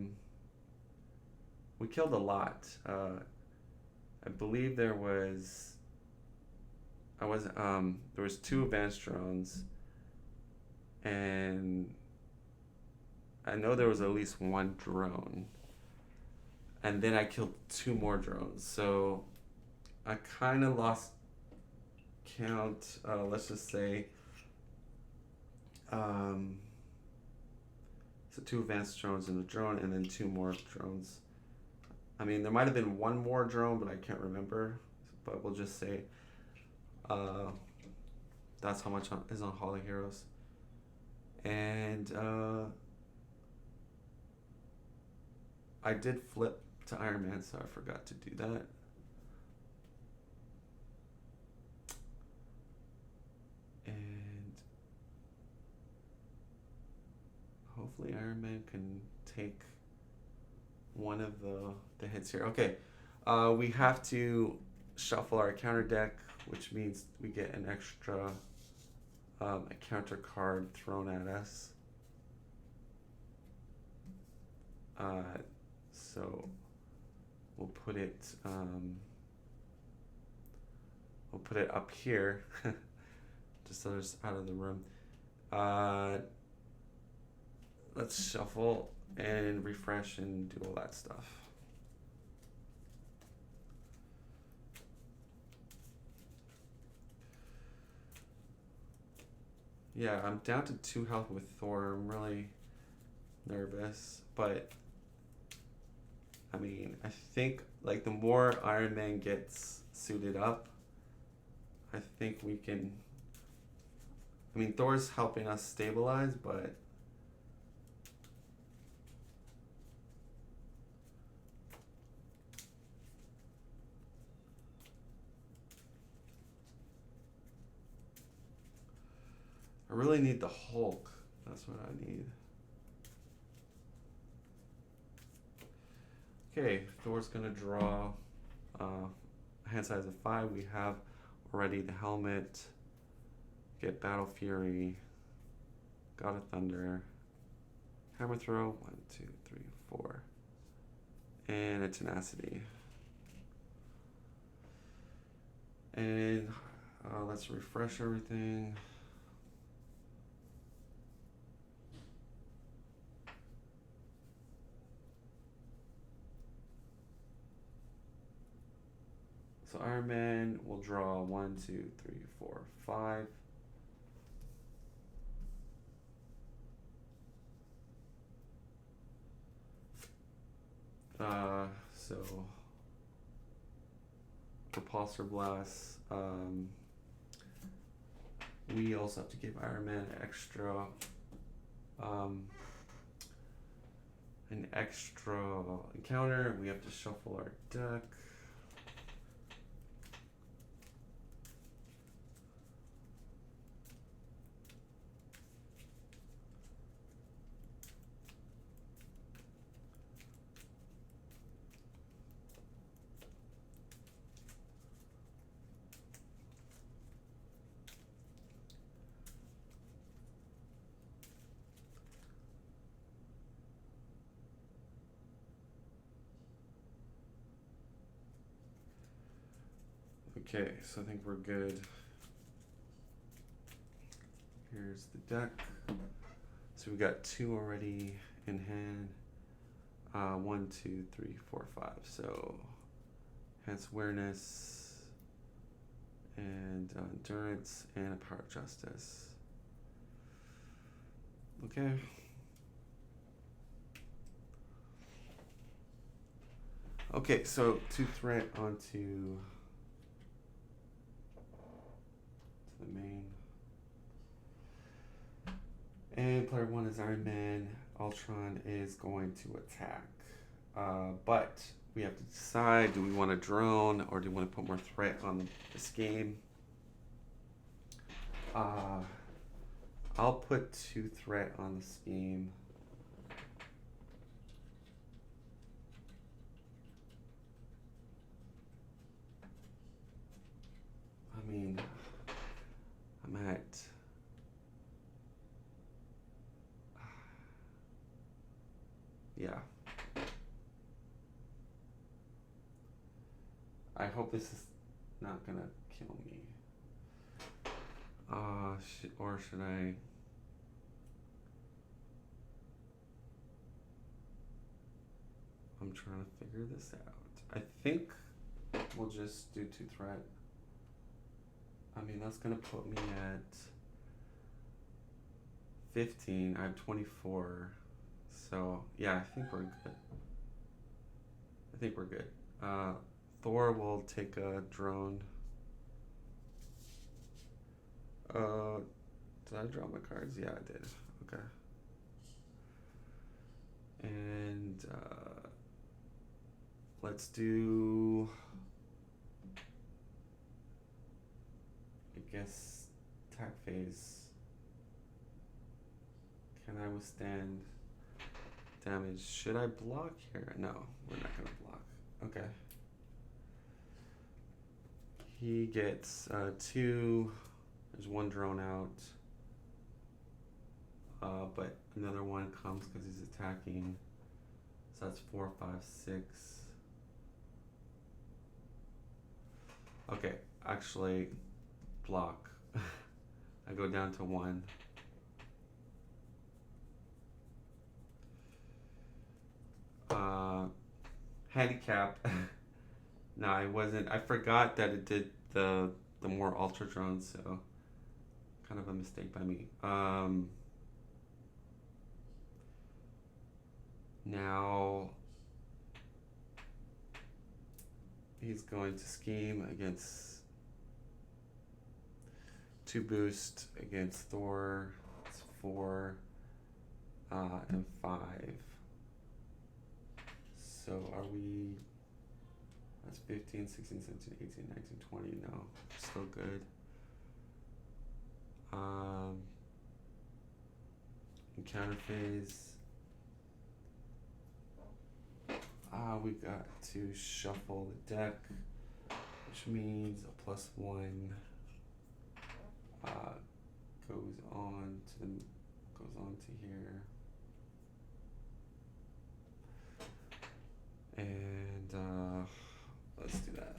lot. I believe there was 2 advanced drones, and I know there was at least 1 drone, and then I killed 2 more drones. So I kind of lost count. Let's just say so 2 advanced drones and a drone, and then 2 more drones. I mean, there might have been 1 more drone, but I can't remember. But we'll just say that's how much is on Hall of Heroes. And I did flip to Iron Man, so I forgot to do that. And hopefully Iron Man can take one of the hits here. Okay, we have to shuffle our counter deck, which means we get an extra a counter card thrown at us. So we'll put it up here, just so it's out of the room. Let's shuffle and refresh and do all that stuff. Yeah, I'm down to 2 health with Thor. I'm really nervous, but I mean, I think like the more Iron Man gets suited up, I think we can. I mean, Thor's helping us stabilize, but I really need the Hulk. That's what I need. Okay, Thor's gonna draw hand size of 5. We have already the helmet. Get Battle Fury. God of Thunder. Hammer Throw. 1, 2, 3, 4. And a Tenacity. And let's refresh everything. So Iron Man will draw 1, 2, 3, 4, 5. So repulsor blasts. We also have to give Iron Man an extra encounter. We have to shuffle our deck. Okay, so I think we're good. Here's the deck. So we got 2 already in hand. 1, 2, 3, 4, 5. So enhanced awareness and endurance and a power of justice. Okay. Okay, so 2 threat onto the main. And player 1 is Iron Man. Ultron is going to attack. But we have to decide, do we want a drone or do we want to put more threat on this game? I'll put 2 threat on this game. I mean, I'm at... yeah. I hope this is not gonna kill me. Or should I? I'm trying to figure this out. I think we'll just do 2 threat. I mean, that's gonna put me at 15. I have 24. So yeah, I think we're good. Thor will take a drone. Did I draw my cards? Yeah, I did. Okay. And let's do, I guess, attack phase. Can I withstand damage? Should I block here? No, we're not gonna block. Okay. He gets 2. There's 1 drone out. But another one comes because he's attacking. So that's 4, 5, 6. Okay, actually, block. I go down to 1. Handicap. No, I wasn't. I forgot that it did the more ultra drones, so kind of a mistake by me. Now he's going to scheme against 2 boost against Thor. It's 4 and 5. So are we? That's 15, 16, 17, 18, 19, 20. No, still good. Encounter phase. We got to shuffle the deck, which means a +1 goes on to here. And let's do that.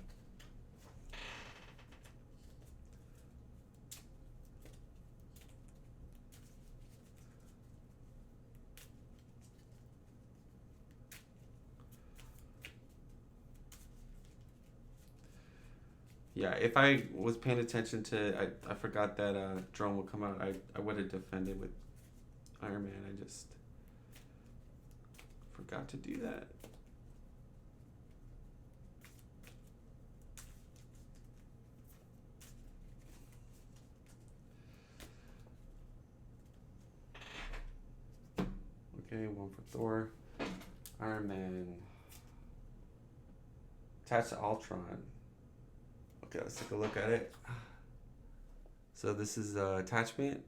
Yeah, if I was paying attention to, I forgot that drone would come out. I would have defended with Iron Man. I just forgot to do that. one for Thor. Iron Man. Attached to Ultron. Okay, let's take a look at it. So this is attachment.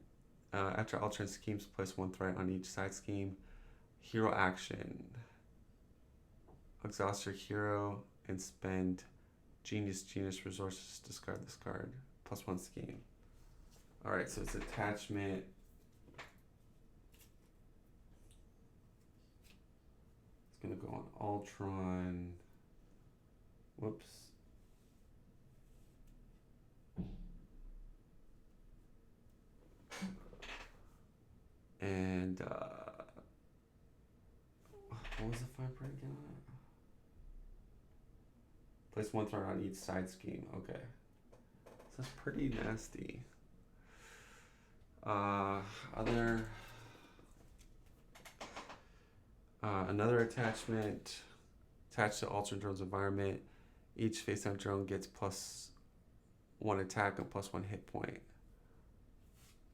After Ultron schemes, place one threat on each side scheme. Hero action. Exhaust your hero and spend genius resources to discard this card. Plus one scheme. Alright, so it's attachment. It's gonna go on Ultron. Whoops. And what was the fine print again? Place one threat on each side scheme. Okay. So that's pretty nasty. Another attachment attached to Ultron Drone's environment. Each face-down drone gets plus one attack and plus one hit point.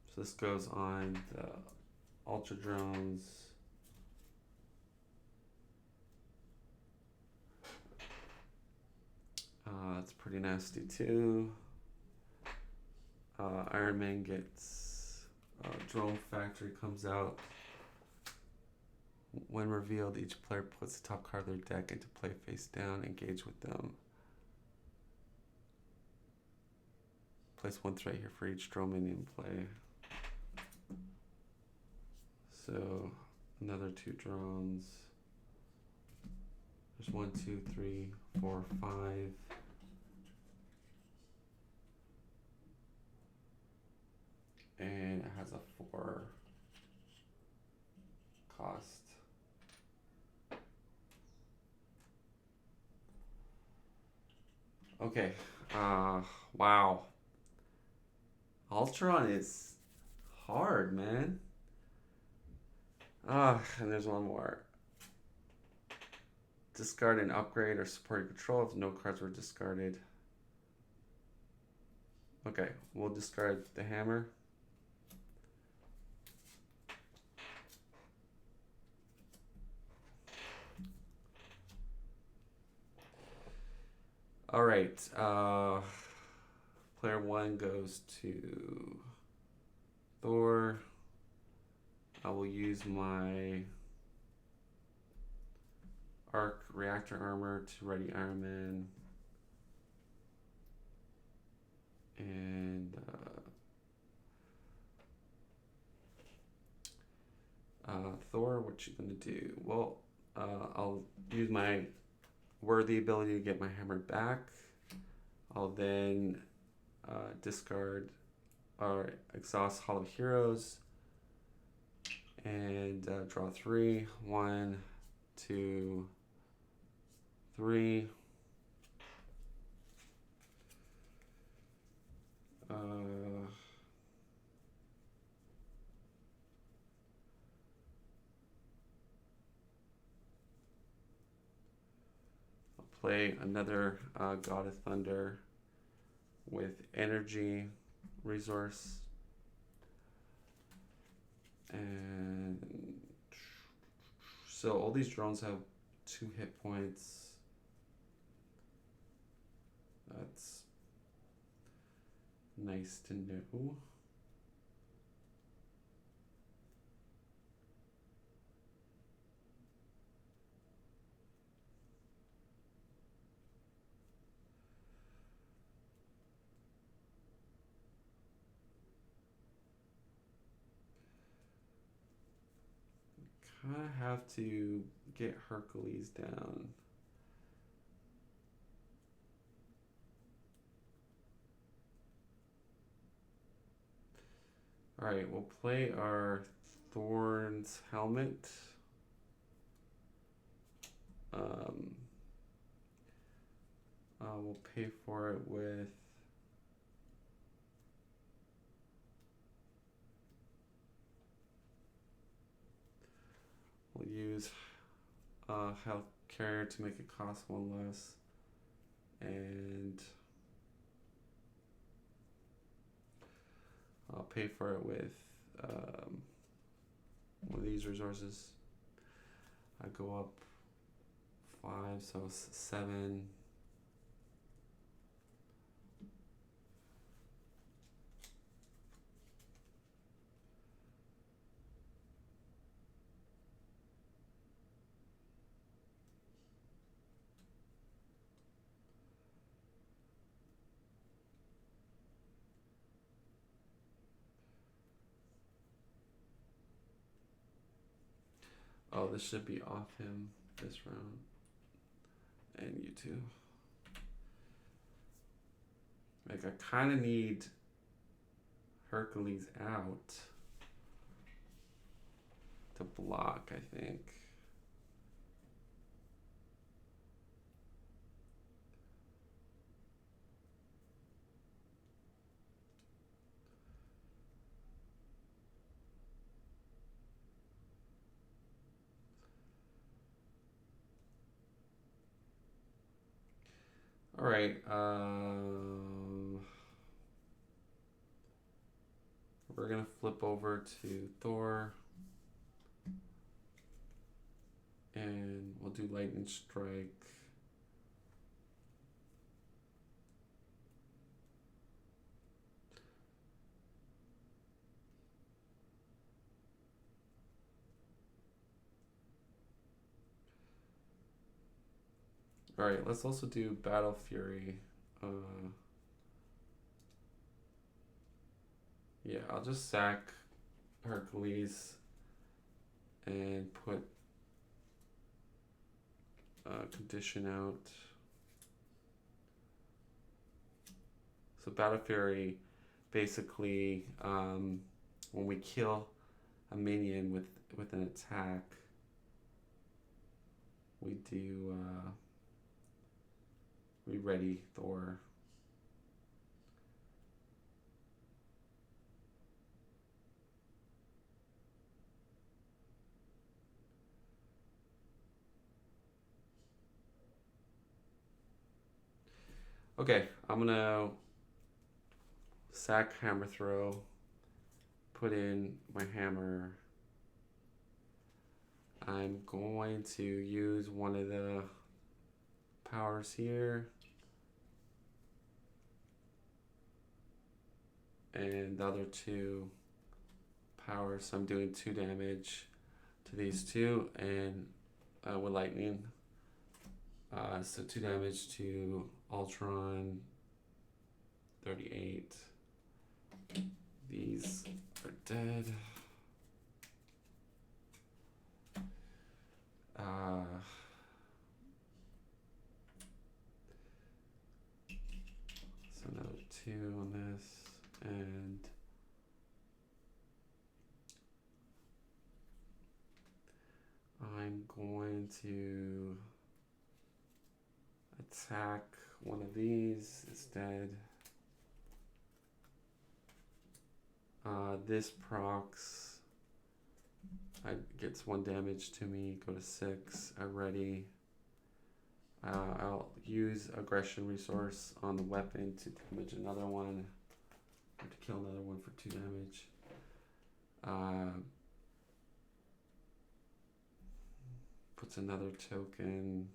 So this goes on the Ultra Drones. That's pretty nasty too. Iron Man gets Drone Factory comes out. When revealed, each player puts the top card of their deck into play face down. Engage with them. Place one threat here for each drone minion play. So another two drones. There's 1, 2, 3, 4, 5. And it has a 4 cost. Okay. Wow. Ultron is hard, man. And there's one more. Discard an upgrade or support your control if no cards were discarded. Okay, we'll discard the hammer. All right. Player 1 goes to Thor. I will use my Arc Reactor Armor to ready Iron Man. And Thor, what you gonna do? Well, I'll use my worthy ability to get my hammer back. I'll then discard or exhaust Hollow Heroes and draw 3. 1, 2, 3. Play another God of Thunder with energy resource. And so all these drones have 2 hit points. That's nice to know. Kind of have to get Hercules down. All right, we'll play our Thorn's helmet. We'll pay for it with we'll use health carrier to make it cost 1 less, and I'll pay for it with one of these resources. I go up 5, so 7. Oh, this should be off him this round. And you too. Like, I kind of need Hercules out to block, I think. All right. We're gonna flip over to Thor, and we'll do lightning strike. All right. Let's also do Battle Fury. Yeah, I'll just sack Hercules and put condition out. So Battle Fury, basically, when we kill a minion with an attack, we do we ready Thor. Okay, I'm gonna sack hammer throw, put in my hammer. I'm going to use one of the powers here, and the other 2 powers. So I'm doing 2 damage to these 2, and with lightning. So 2 damage to Ultron, 38. These are dead. So another 2 on this, and I'm going to attack one of these. It's dead. This procs. Gets 1 damage to me. Go to 6. I ready. I'll use aggression resource on the weapon to damage another one, or to kill another one for 2 damage. Puts another token.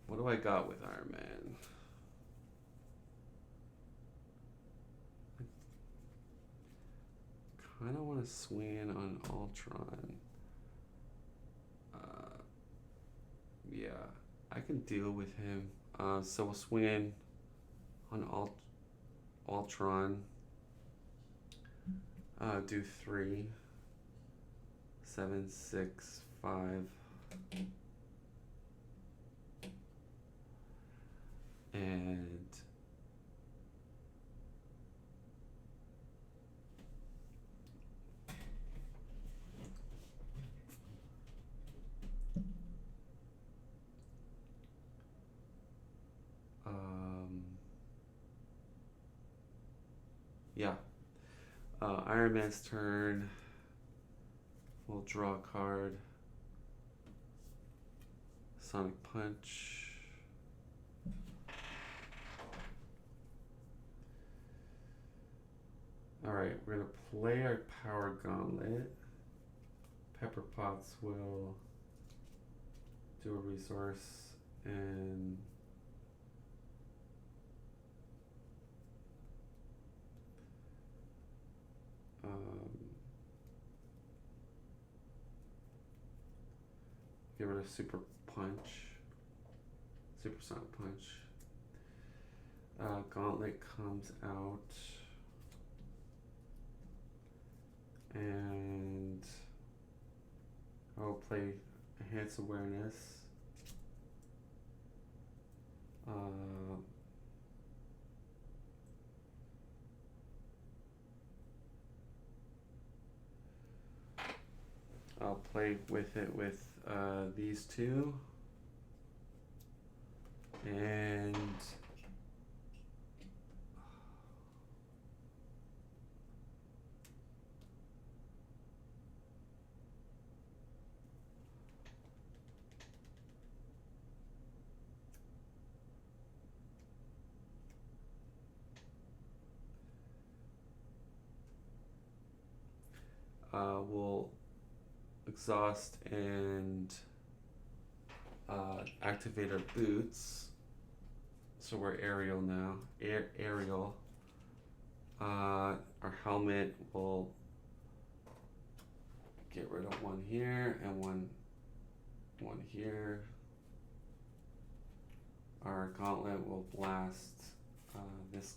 What do I got with Iron Man? I kind of want to swing in on Ultron. Yeah, I can deal with him. So we'll swing in on Ultron. Do 3, 7, 6, 5. And yeah. Iron Man's turn. We'll draw a card. Sonic Punch. Alright, we're gonna play our Power Gauntlet. Pepper Potts will do a resource and get rid of Super Sonic Punch. Gauntlet comes out, and I'll play Enhance Awareness. I'll play with it with these two, and we'll exhaust and activate our boots. So we're aerial now. Aerial. Our helmet will get rid of one here and one here. Our gauntlet will blast this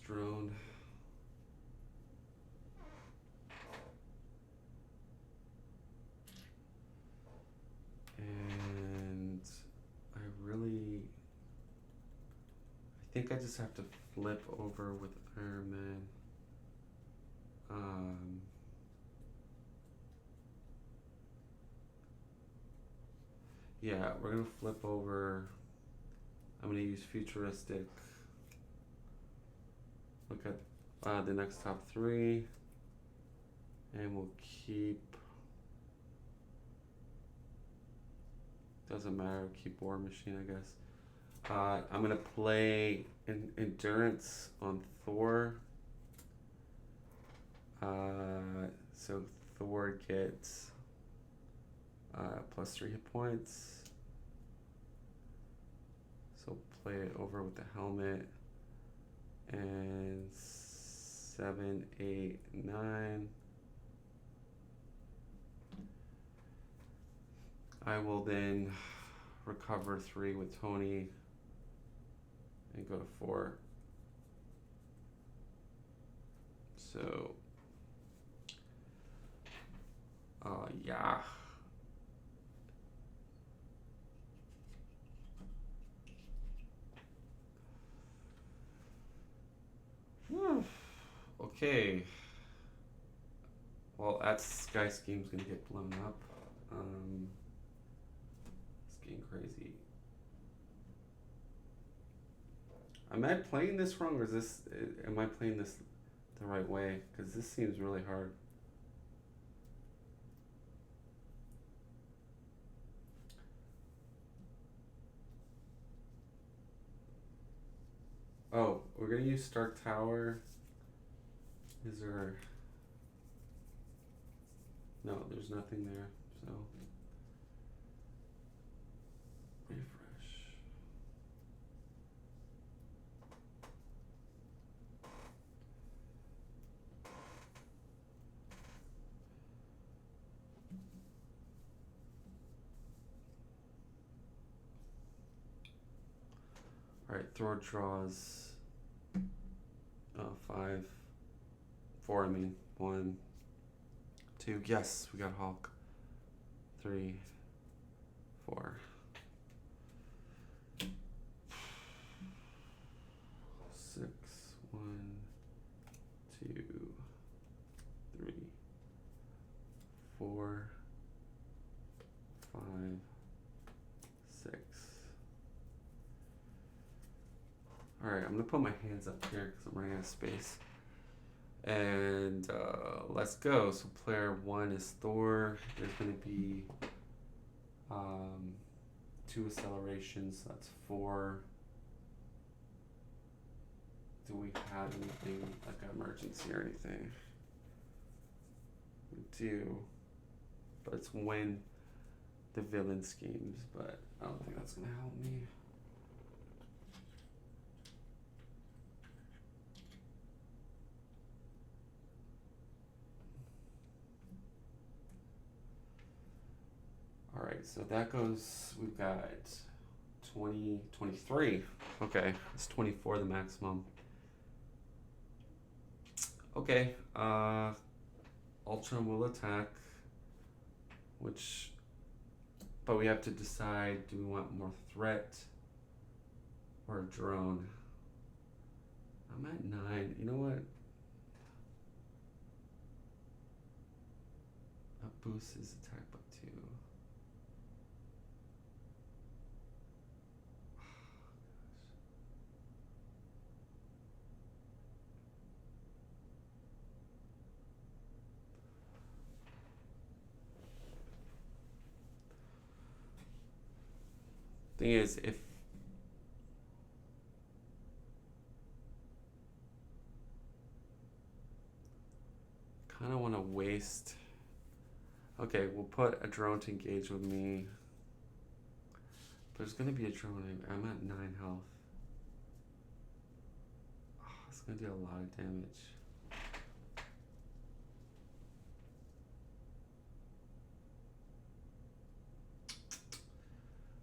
drone. And I think I just have to flip over with Iron Man. Yeah, we're gonna flip over. I'm gonna use futuristic. Look at the next top three, and we'll keep. Doesn't matter. Keep War Machine, I guess. I'm gonna play Endurance on Thor. So Thor gets +3 hit points. So play it over with the helmet. And 7, 8, 9. I will then recover 3 with Tony and go to 4. So, yeah. Okay. Well, that Sky Scheme's gonna get blown up. It's getting crazy. Am I playing this wrong, or am I playing this the right way? Because this seems really hard. Oh, we're gonna use Stark Tower. Is there? No, there's nothing there, so refresh. All right, Thor draws 5, 4. I mean 1, 2. Yes, we got Hulk. 3, 4. 6, 1, 2, 3, 4, 5, 6. All right, I'm gonna put my hands up here because I'm running out of space. And let's go. So player 1 is Thor. There's going to be 2 accelerations. So that's 4. Do we have anything like an emergency or anything? We do. But it's when the villain schemes. But I don't think that's going to help me. Alright, so that goes, we've got 20, 23. Okay, it's 24 the maximum. Okay, Ultron will attack, but we have to decide, do we want more threat or a drone? I'm at 9, you know what? A boost his attack by 2. Thing is, if kind of want to waste. Okay, we'll put a drone to engage with me. There's gonna be a drone. I'm at 9 health. Oh, it's gonna do a lot of damage.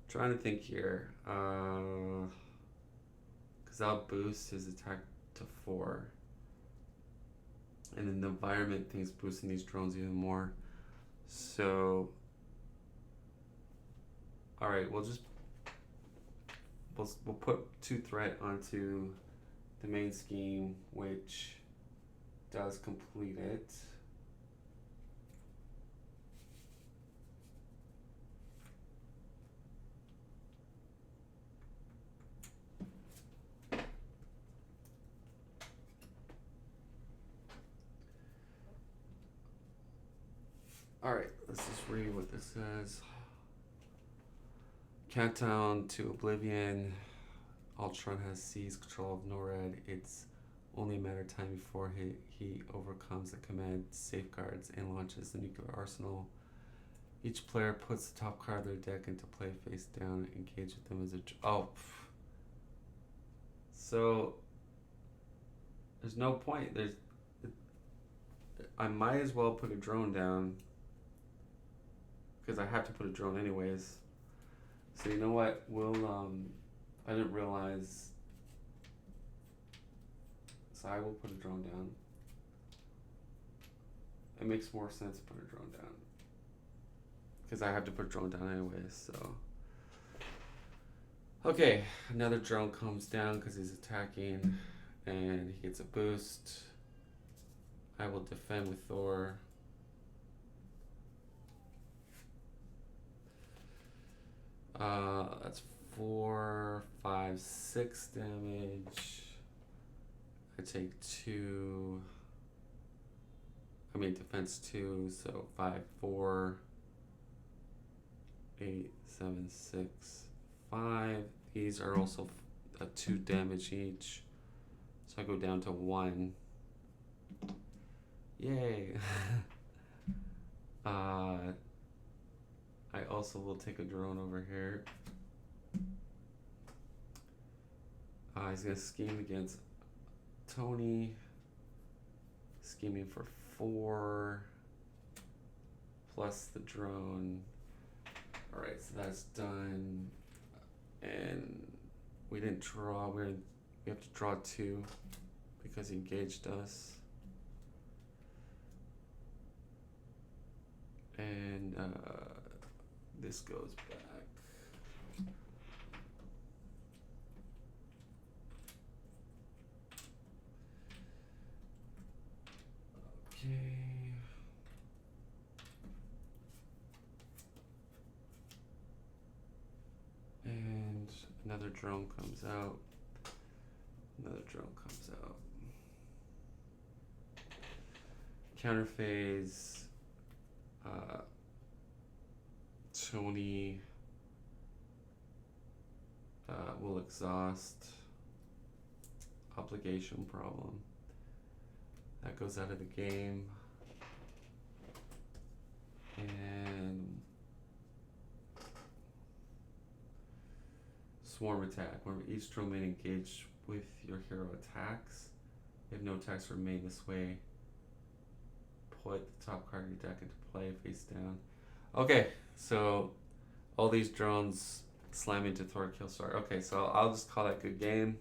Trying to think here. Because I'll boost his attack to 4. And then the environment thing's boosting these drones even more. So, alright, we'll put 2 threat onto the main scheme, which does complete it. Alright, let's just read what this says. Countdown to Oblivion. Ultron has seized control of NORAD. It's only a matter of time before he overcomes the command safeguards and launches the nuclear arsenal. Each player puts the top card of their deck into play face down, engage with them as a... So, there's no point. I might as well put a drone down, because I have to put a drone anyways. So you know what? I didn't realize. So I will put a drone down. It makes more sense to put a drone down, because I have to put a drone down anyways, so. Okay, another drone comes down because he's attacking, and he gets a boost. I will defend with Thor. That's 4, 5, 6 damage. I take 2. I mean defense 2, so 5, 4, 8, 7, 6, 5. These are also 2 damage each. So I go down to 1. Yay! I also will take a drone over here. He's gonna scheme against Tony. Scheming for 4 plus the drone. Alright, so that's done. And we didn't draw. We have to draw 2 because he engaged us. And this goes back. Okay. And another drone comes out. Another drone comes out. Counterphase. Tony will exhaust. Obligation problem. That goes out of the game. And Swarm attack. Whenever each drone may engage with your hero attacks, if no attacks remain this way, put the top card of your deck into play face down. Okay, so all these drones slam into Thor Killstar. Okay, so I'll just call that good game.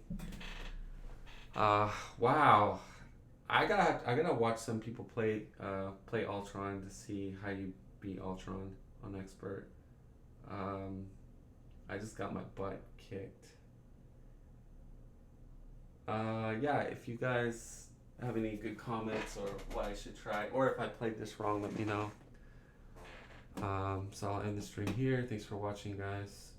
Wow. I gotta watch some people play Ultron to see how you beat Ultron on Expert. I just got my butt kicked. Yeah, if you guys have any good comments or what I should try, or if I played this wrong, let me know. So I'll end the stream here. Thanks for watching, guys.